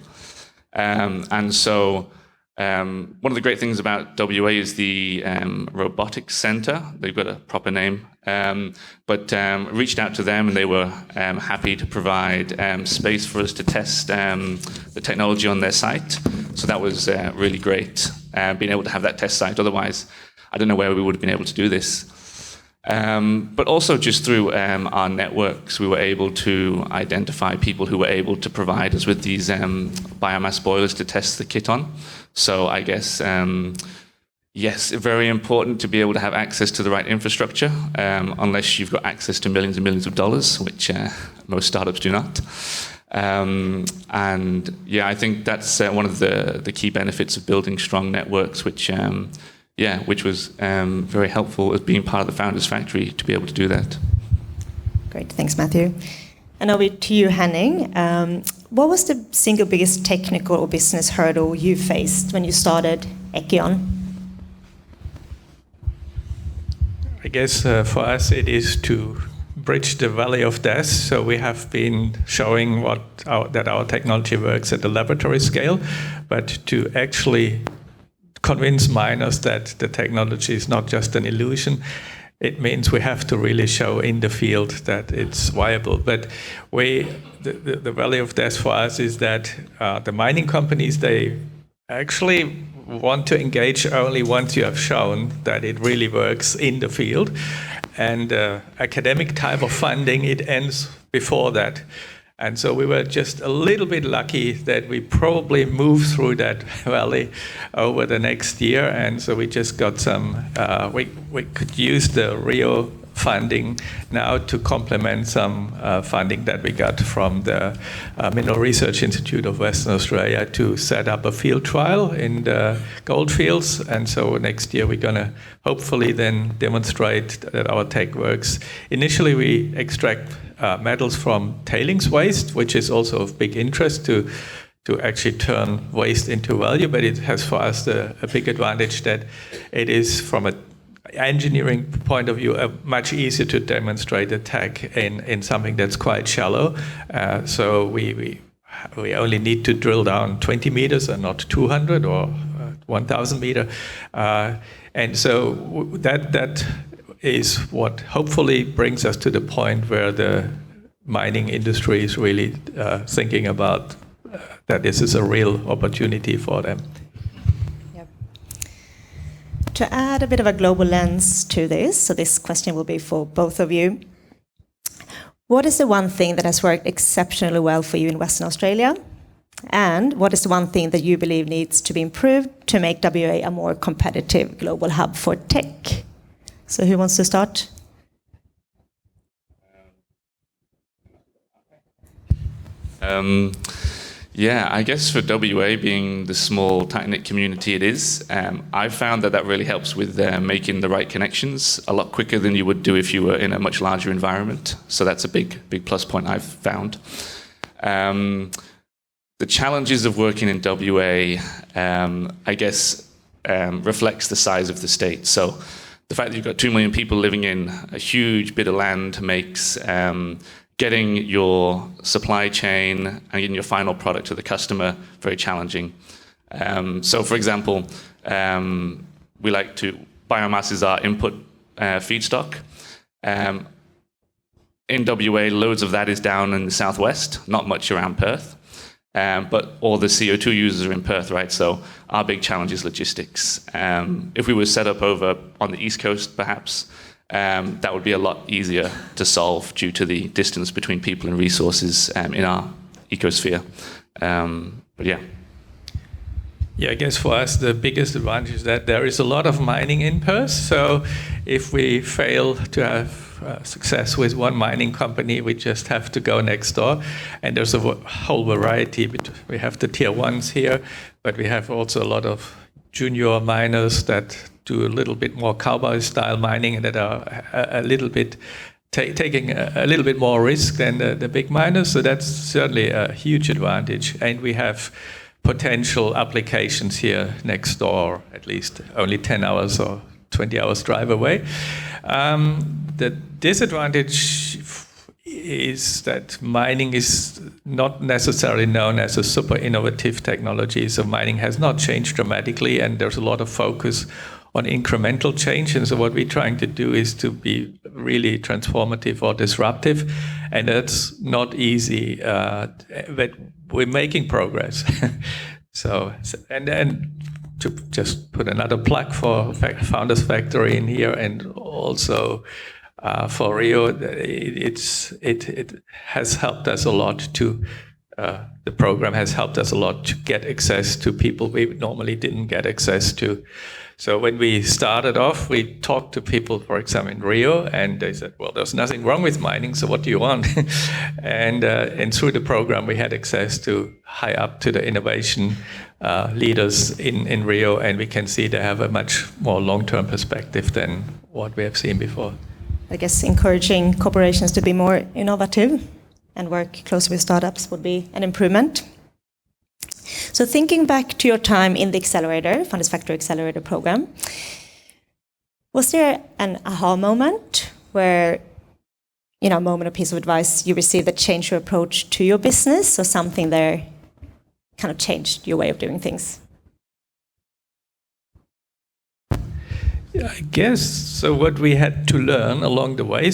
And so one of the great things about WA is the robotics center. They've got a proper name, but reached out to them and they were happy to provide space for us to test the technology on their site. So that was really great, being able to have that test site. Otherwise, I don't know where we would have been able to do this. But also just through our networks, we were able to identify people who were able to provide us with these biomass boilers to test the kit on. So I guess, yes, very important to be able to have access to the right infrastructure, unless you've got access to millions and millions of dollars, which most startups do not. And yeah, I think that's one of the key benefits of building strong networks, which was very helpful as being part of the Founders Factory to be able to do that. Great, thanks, Matthew. And over to you, Henning. What was the single biggest technical or business hurdle you faced when you started Ekion? I guess for us it is to bridge the valley of death. So we have been showing that our technology works at the laboratory scale, but to actually convince miners that the technology is not just an illusion, it means we have to really show in the field that it's viable. But the valley of death for us is that the mining companies, they actually want to engage only once you have shown that it really works in the field. And academic type of funding, it ends before that. And so we were just a little bit lucky that we probably moved through that valley over the next year. And so we just got some, we could use the Rio funding now to complement some funding that we got from the Mineral Research Institute of Western Australia to set up a field trial in the goldfields. And so next year we're going to hopefully then demonstrate that our tech works. Initially we extract metals from tailings waste, which is also of big interest to actually turn waste into value, but it has for us a big advantage that it is from an engineering point of view much easier to demonstrate a tech in something that's quite shallow. So we only need to drill down 20 meters and not 200 or 1,000 meter, and so that is what hopefully brings us to the point where the mining industry is really thinking about that this is a real opportunity for them. Yep. To add a bit of a global lens to this, so this question will be for both of you. What is the one thing that has worked exceptionally well for you in Western Australia? And what is the one thing that you believe needs to be improved to make WA a more competitive global hub for tech? So who wants to start? Yeah, I guess for WA being the small, tight-knit community it is, I've found that really helps with making the right connections a lot quicker than you would do if you were in a much larger environment. So that's a big plus point I've found. The challenges of working in WA, I guess, reflects the size of the state. So the fact that you've got 2 million people living in a huge bit of land makes getting your supply chain and getting your final product to the customer very challenging. So for example, biomass is our input feedstock. In WA, loads of that is down in the southwest, not much around Perth. But all the CO2 users are in Perth, right? So our big challenge is logistics. If we were set up over on the East Coast, perhaps, that would be a lot easier to solve due to the distance between people and resources in our ecosphere. But yeah. Yeah, I guess for us the biggest advantage is that there is a lot of mining in Perth. So if we fail to have success with one mining company, we just have to go next door. And there's a whole variety. We have the tier ones here, but we have also a lot of junior miners that do a little bit more cowboy-style mining and that are a little bit taking a little bit more risk than the big miners. So that's certainly a huge advantage. And we have potential applications here next door, at least only 10 hours or 20 hours drive away. The disadvantage is that mining is not necessarily known as a super innovative technology. So mining has not changed dramatically, and there's a lot of focus on incremental change. And so what we're trying to do is to be really transformative or disruptive. And that's not easy, but we're making progress. And to just put another plug for Founders Factory in here, and also for Rio, it has helped us a lot to, the program has helped us a lot to get access to people we normally didn't get access to. So when we started off, we talked to people, for example, in Rio, and they said, well, there's nothing wrong with mining, so what do you want? and through the program, we had access to high up to the innovation leaders in Rio, and we can see they have a much more long-term perspective than what we have seen before. I guess encouraging corporations to be more innovative and work closely with startups would be an improvement. So thinking back to your time in the Accelerator, Founders Factory Accelerator program, was there an aha moment where, a moment or piece of advice you received that changed your approach to your business, or something there kind of changed your way of doing things? Yeah, I guess so. What we had to learn along the way.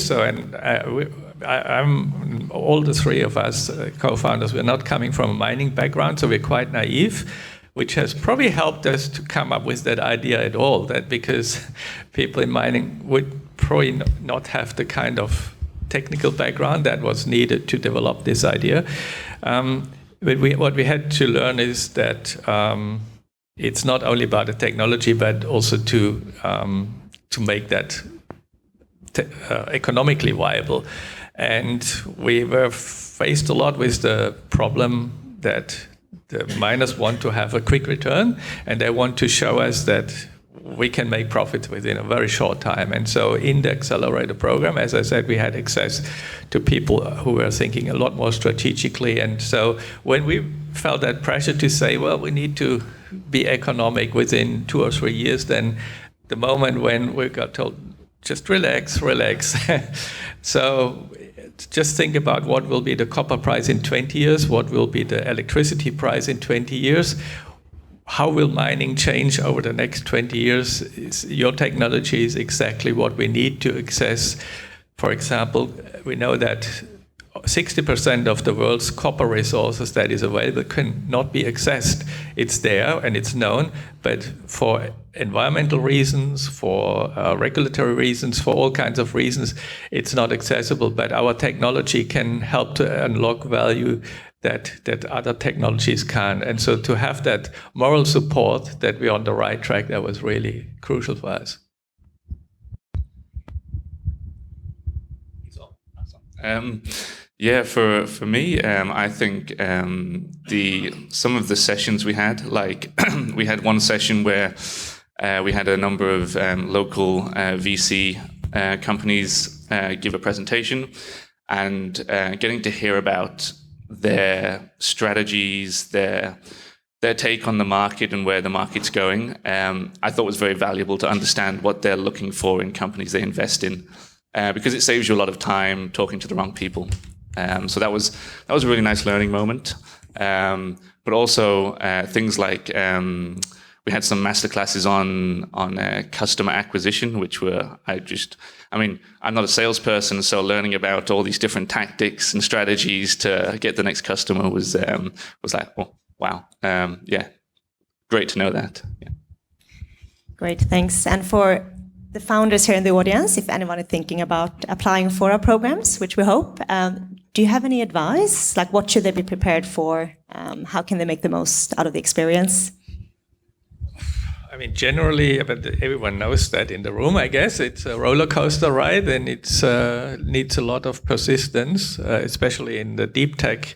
I'm all the three of us co-founders. We're not coming from a mining background, so we're quite naive, which has probably helped us to come up with that idea at all. That because people in mining would probably not have the kind of technical background that was needed to develop this idea. But what we had to learn is that it's not only about the technology, but also to make that economically viable. And we were faced a lot with the problem that the miners want to have a quick return, and they want to show us that we can make profits within a very short time. And so in the Accelerator program, as I said, we had access to people who were thinking a lot more strategically. And so when we felt that pressure to say, well, we need to be economic within 2 or 3 years, then the moment when we got told, just relax. So just think about what will be the copper price in 20 years, what will be the electricity price in 20 years, how will mining change over the next 20 years? Your technology is exactly what we need to access. For example, we know that 60% of the world's copper resources that is available cannot be accessed. It's there and it's known, but for environmental reasons, for regulatory reasons, for all kinds of reasons, it's not accessible. But our technology can help to unlock value that other technologies can. And so to have that moral support that we're on the right track, that was really crucial for us. Yeah, for me, I think some of the sessions we had, like we had one session where we had a number of local VC companies give a presentation, and getting to hear about their strategies, their take on the market and where the market's going, I thought was very valuable to understand what they're looking for in companies they invest in, because it saves you a lot of time talking to the wrong people. So that was a really nice learning moment. But also things like we had some masterclasses on customer acquisition, which were I'm not a salesperson, so learning about all these different tactics and strategies to get the next customer was like, oh wow, yeah, great to know that. Yeah. Great, thanks. And for the founders here in the audience, if anyone is thinking about applying for our programs, which we hope, do you have any advice? Like, what should they be prepared for? How can they make the most out of the experience? I mean, generally, but everyone knows that in the room, I guess. It's a roller coaster ride, and it needs a lot of persistence, especially in the deep tech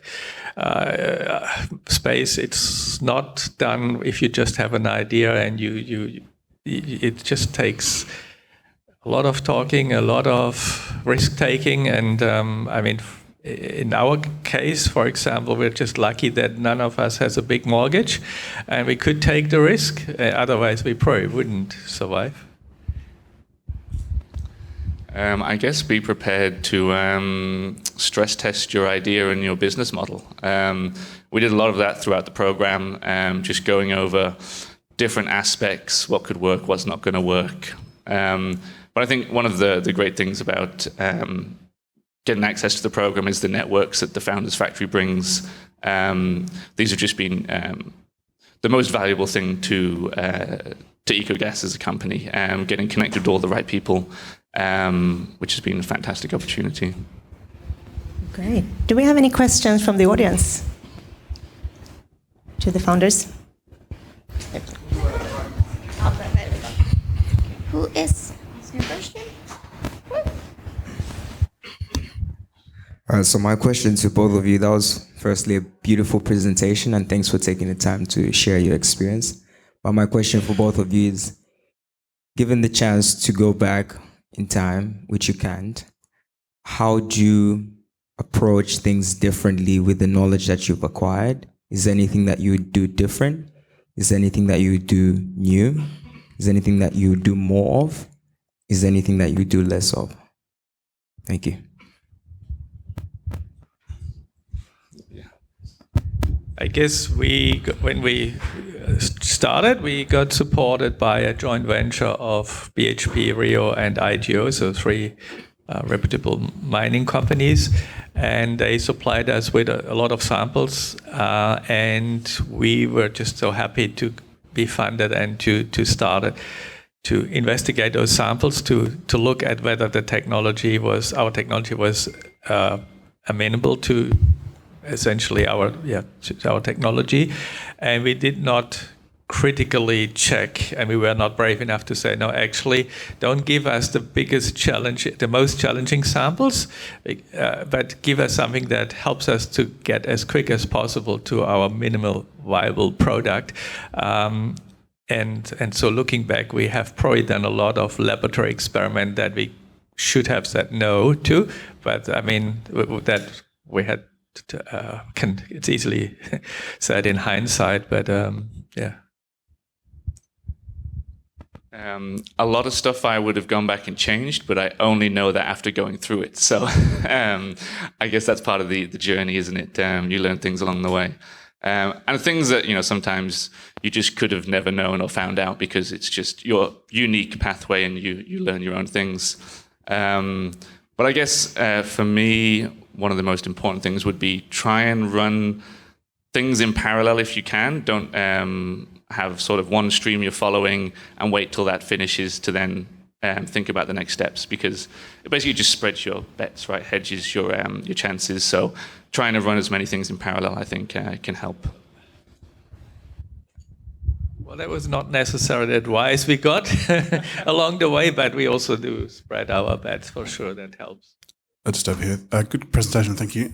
space. It's not done if you just have an idea, and it just takes a lot of talking, a lot of risk taking, and I mean, in our case, for example, we're just lucky that none of us has a big mortgage, and we could take the risk. Otherwise, we probably wouldn't survive. I guess be prepared to stress test your idea and your business model. We did a lot of that throughout the program, just going over different aspects, what could work, what's not going to work. But I think one of the great things about getting access to the program is the networks that the Founders Factory brings. These have just been the most valuable thing to EcoGas as a company, getting connected with all the right people, which has been a fantastic opportunity. Great. Do we have any questions from the audience to the founders? Who is asking a question? So my question to both of you, that was firstly a beautiful presentation, and thanks for taking the time to share your experience. But my question for both of you is, given the chance to go back in time, which you can't, how do you approach things differently with the knowledge that you've acquired? Is there anything that you would do different? Is there anything that you would do new? Is there anything that you would do more of? Is there anything that you would do less of? Thank you. I guess when we started, we got supported by a joint venture of BHP, Rio, and IGO, so three reputable mining companies, and they supplied us with a lot of samples, and we were just so happy to be funded and to start to investigate those samples, to look at whether our technology was amenable to essentially our technology, and we did not critically check, and we were not brave enough to say, no, actually, don't give us the biggest challenge, the most challenging samples, but give us something that helps us to get as quick as possible to our minimal viable product. And so looking back, we have probably done a lot of laboratory experiment that we should have said no to, but I mean, that we had it's easily said in hindsight, but yeah. A lot of stuff I would have gone back and changed, but I only know that after going through it. So I guess that's part of the journey, isn't it? You learn things along the way. And things that, sometimes you just could have never known or found out because it's just your unique pathway and you learn your own things. But I guess for me, one of the most important things would be try and run things in parallel if you can. Don't have sort of one stream you're following and wait till that finishes to then think about the next steps, because it basically just spreads your bets, right? Hedges your chances. So trying to run as many things in parallel, I think, can help. Well, that was not necessarily the advice we got along the way, but we also do spread our bets for sure. That helps. Just over here. Good presentation, thank you.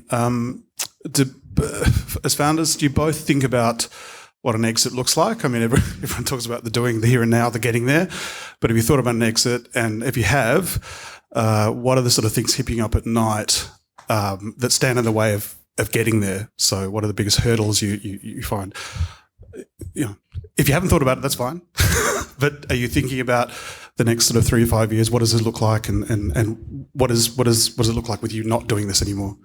As founders, do you both think about what an exit looks like? I mean, everyone talks about the doing, the here and now, the getting there. But have you thought about an exit? And if you have, what are the sort of things keeping you up at night that stand in the way of getting there? So what are the biggest hurdles you find? If you haven't thought about it, that's fine. But are you thinking about the next sort of 3 to 5 years? What does it look like? And what does it look like with you not doing this anymore?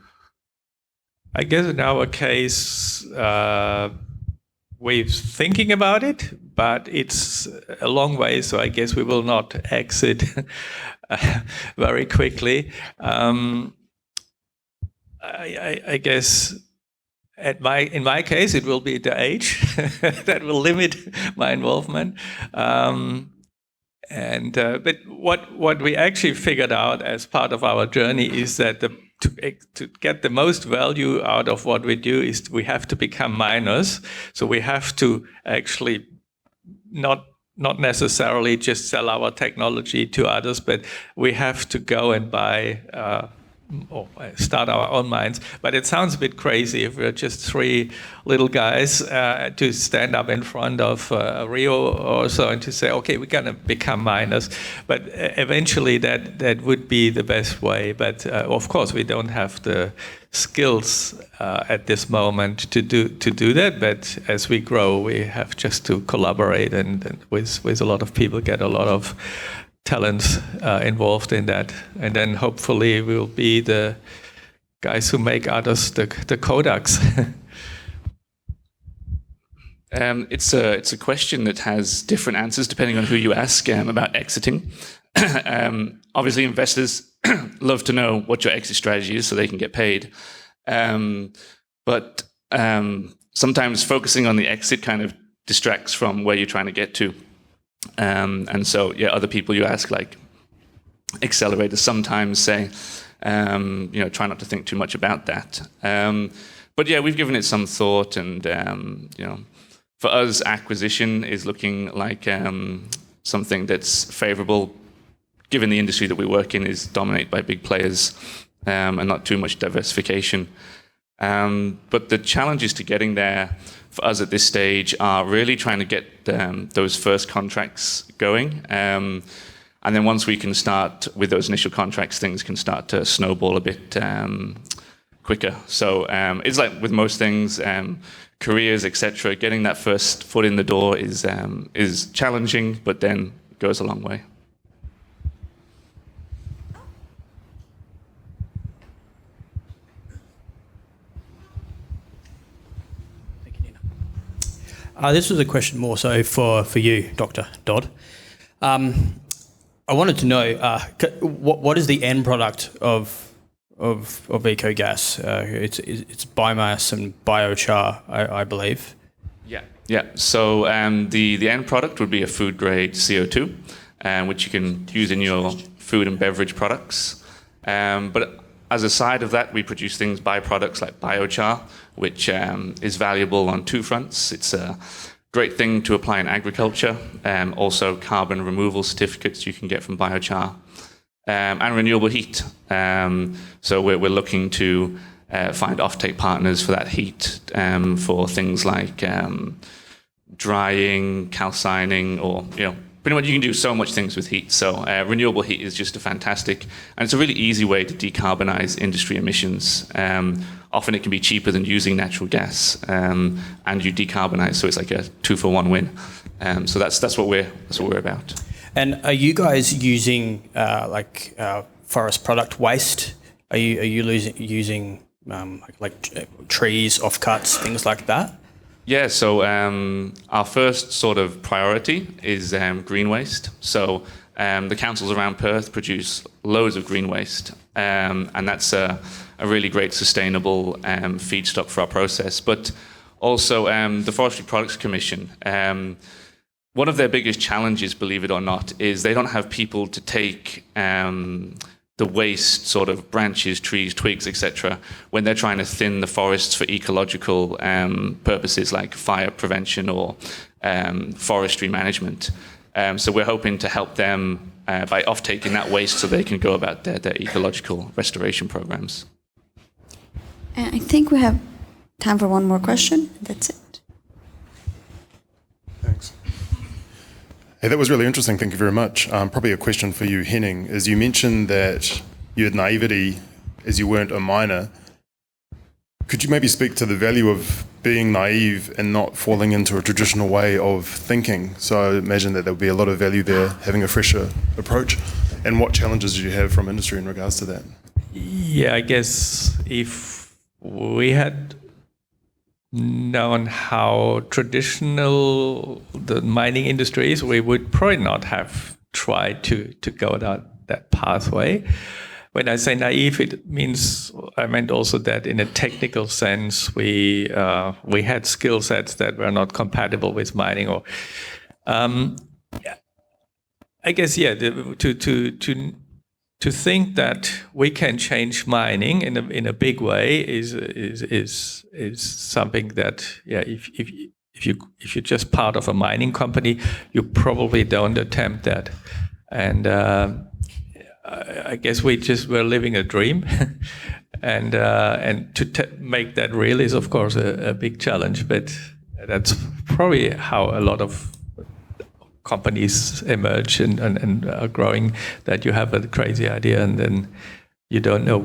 I guess in our case, we're thinking about it, but it's a long way, so I guess we will not exit very quickly. I guess in my case, it will be the age that will limit my involvement. And but what we actually figured out as part of our journey is that to get the most value out of what we do is we have to become miners. So we have to actually not necessarily just sell our technology to others, but we have to go and buy or start our own mines. But it sounds a bit crazy if we're just three little guys to stand up in front of Rio or so and to say, okay, we're going to become miners. But eventually that would be the best way. But of course, we don't have the skills at this moment to do that. But as we grow, we have just to collaborate and with a lot of people, get a lot of talents involved in that, and then hopefully we'll be the guys who make others the Kodaks. It's a question that has different answers depending on who you ask about exiting. Obviously, investors love to know what your exit strategy is so they can get paid. But sometimes focusing on the exit kind of distracts from where you're trying to get to. And so, other people you ask, like Accelerator, sometimes say, try not to think too much about that. But we've given it some thought, and for us, acquisition is looking like something that's favorable, given the industry that we work in is dominated by big players and not too much diversification. But the challenges to getting there for us at this stage are really trying to get those first contracts going. And then once we can start with those initial contracts, things can start to snowball a bit quicker. So it's like with most things, careers, etc. Getting that first foot in the door is challenging, but then goes a long way. This was a question more so for you, Dr. Dodd. I wanted to know what is the end product of EcoGas? It's biomass and biochar, I believe. Yeah. So the end product would be a food grade CO2, which you can use in your food and beverage products. But as a side of that, we produce things, byproducts like biochar, which is valuable on two fronts. It's a great thing to apply in agriculture, also carbon removal certificates you can get from biochar, and renewable heat. So we're looking to find offtake partners for that heat for things like drying, calcining, or pretty much you can do so much things with heat. So renewable heat is just a fantastic, and it's a really easy way to decarbonize industry emissions. Often it can be cheaper than using natural gas, and you decarbonize. So it's like a 2-for-1 win. So that's what we're about. And are you guys using forest product waste? Are you using trees, offcuts, things like that? Yeah, so our first sort of priority is green waste. So the councils around Perth produce loads of green waste, and that's a really great sustainable feedstock for our process. But also the Forestry Products Commission, one of their biggest challenges, believe it or not, is they don't have people to take the waste, sort of branches, trees, twigs, etc., when they're trying to thin the forests for ecological purposes like fire prevention or forestry management. So we're hoping to help them by off-taking that waste so they can go about their ecological restoration programs. I think we have time for one more question. That's it. Thanks. Hey, that was really interesting. Thank you very much. Probably a question for you, Henning, is you mentioned that you had naivety as you weren't a miner. Could you maybe speak to the value of being naive and not falling into a traditional way of thinking? So I imagine that there would be a lot of value there, having a fresher approach. And what challenges do you have from industry in regards to that? Yeah, I guess if we had known how traditional the mining industry is, we would probably not have tried to go down that pathway. When I say naive, I meant also that in a technical sense, we had skill sets that were not compatible with mining. Or I guess to think that we can change mining in a big way is something that if you're just part of a mining company, you probably don't attempt that. And I guess we're living a dream, and to make that real is of course a big challenge. But that's probably how a lot of companies emerge and are growing. That you have a crazy idea and then you don't know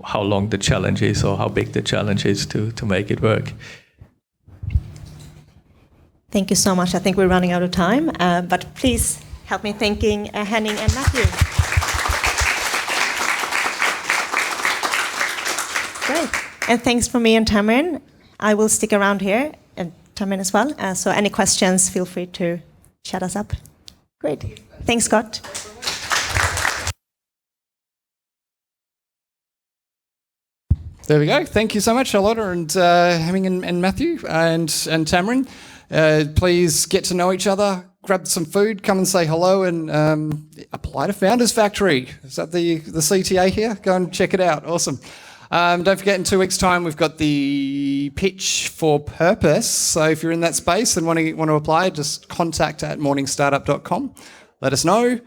how long the challenge is or how big the challenge is to make it work. Thank you so much. I think we're running out of time, but please help me thanking Henning and Matthew. Great. And thanks from me and Tamryn. I will stick around here, and Tamryn as well. So any questions, feel free to chat us up. Great. Thanks, Scott. There we go. Thank you so much, Charlotta and Hemming and Matthew and Tamryn. Please get to know each other, grab some food, come and say hello, and apply to Founders Factory. Is that the CTA here? Go and check it out. Awesome. Don't forget, in 2 weeks' time, we've got the pitch for purpose. So if you're in that space and want to apply, just contact@morningstartup.com. Let us know.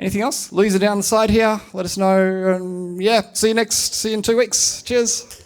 Anything else? Louisa down the side here. Let us know. See you in 2 weeks. Cheers.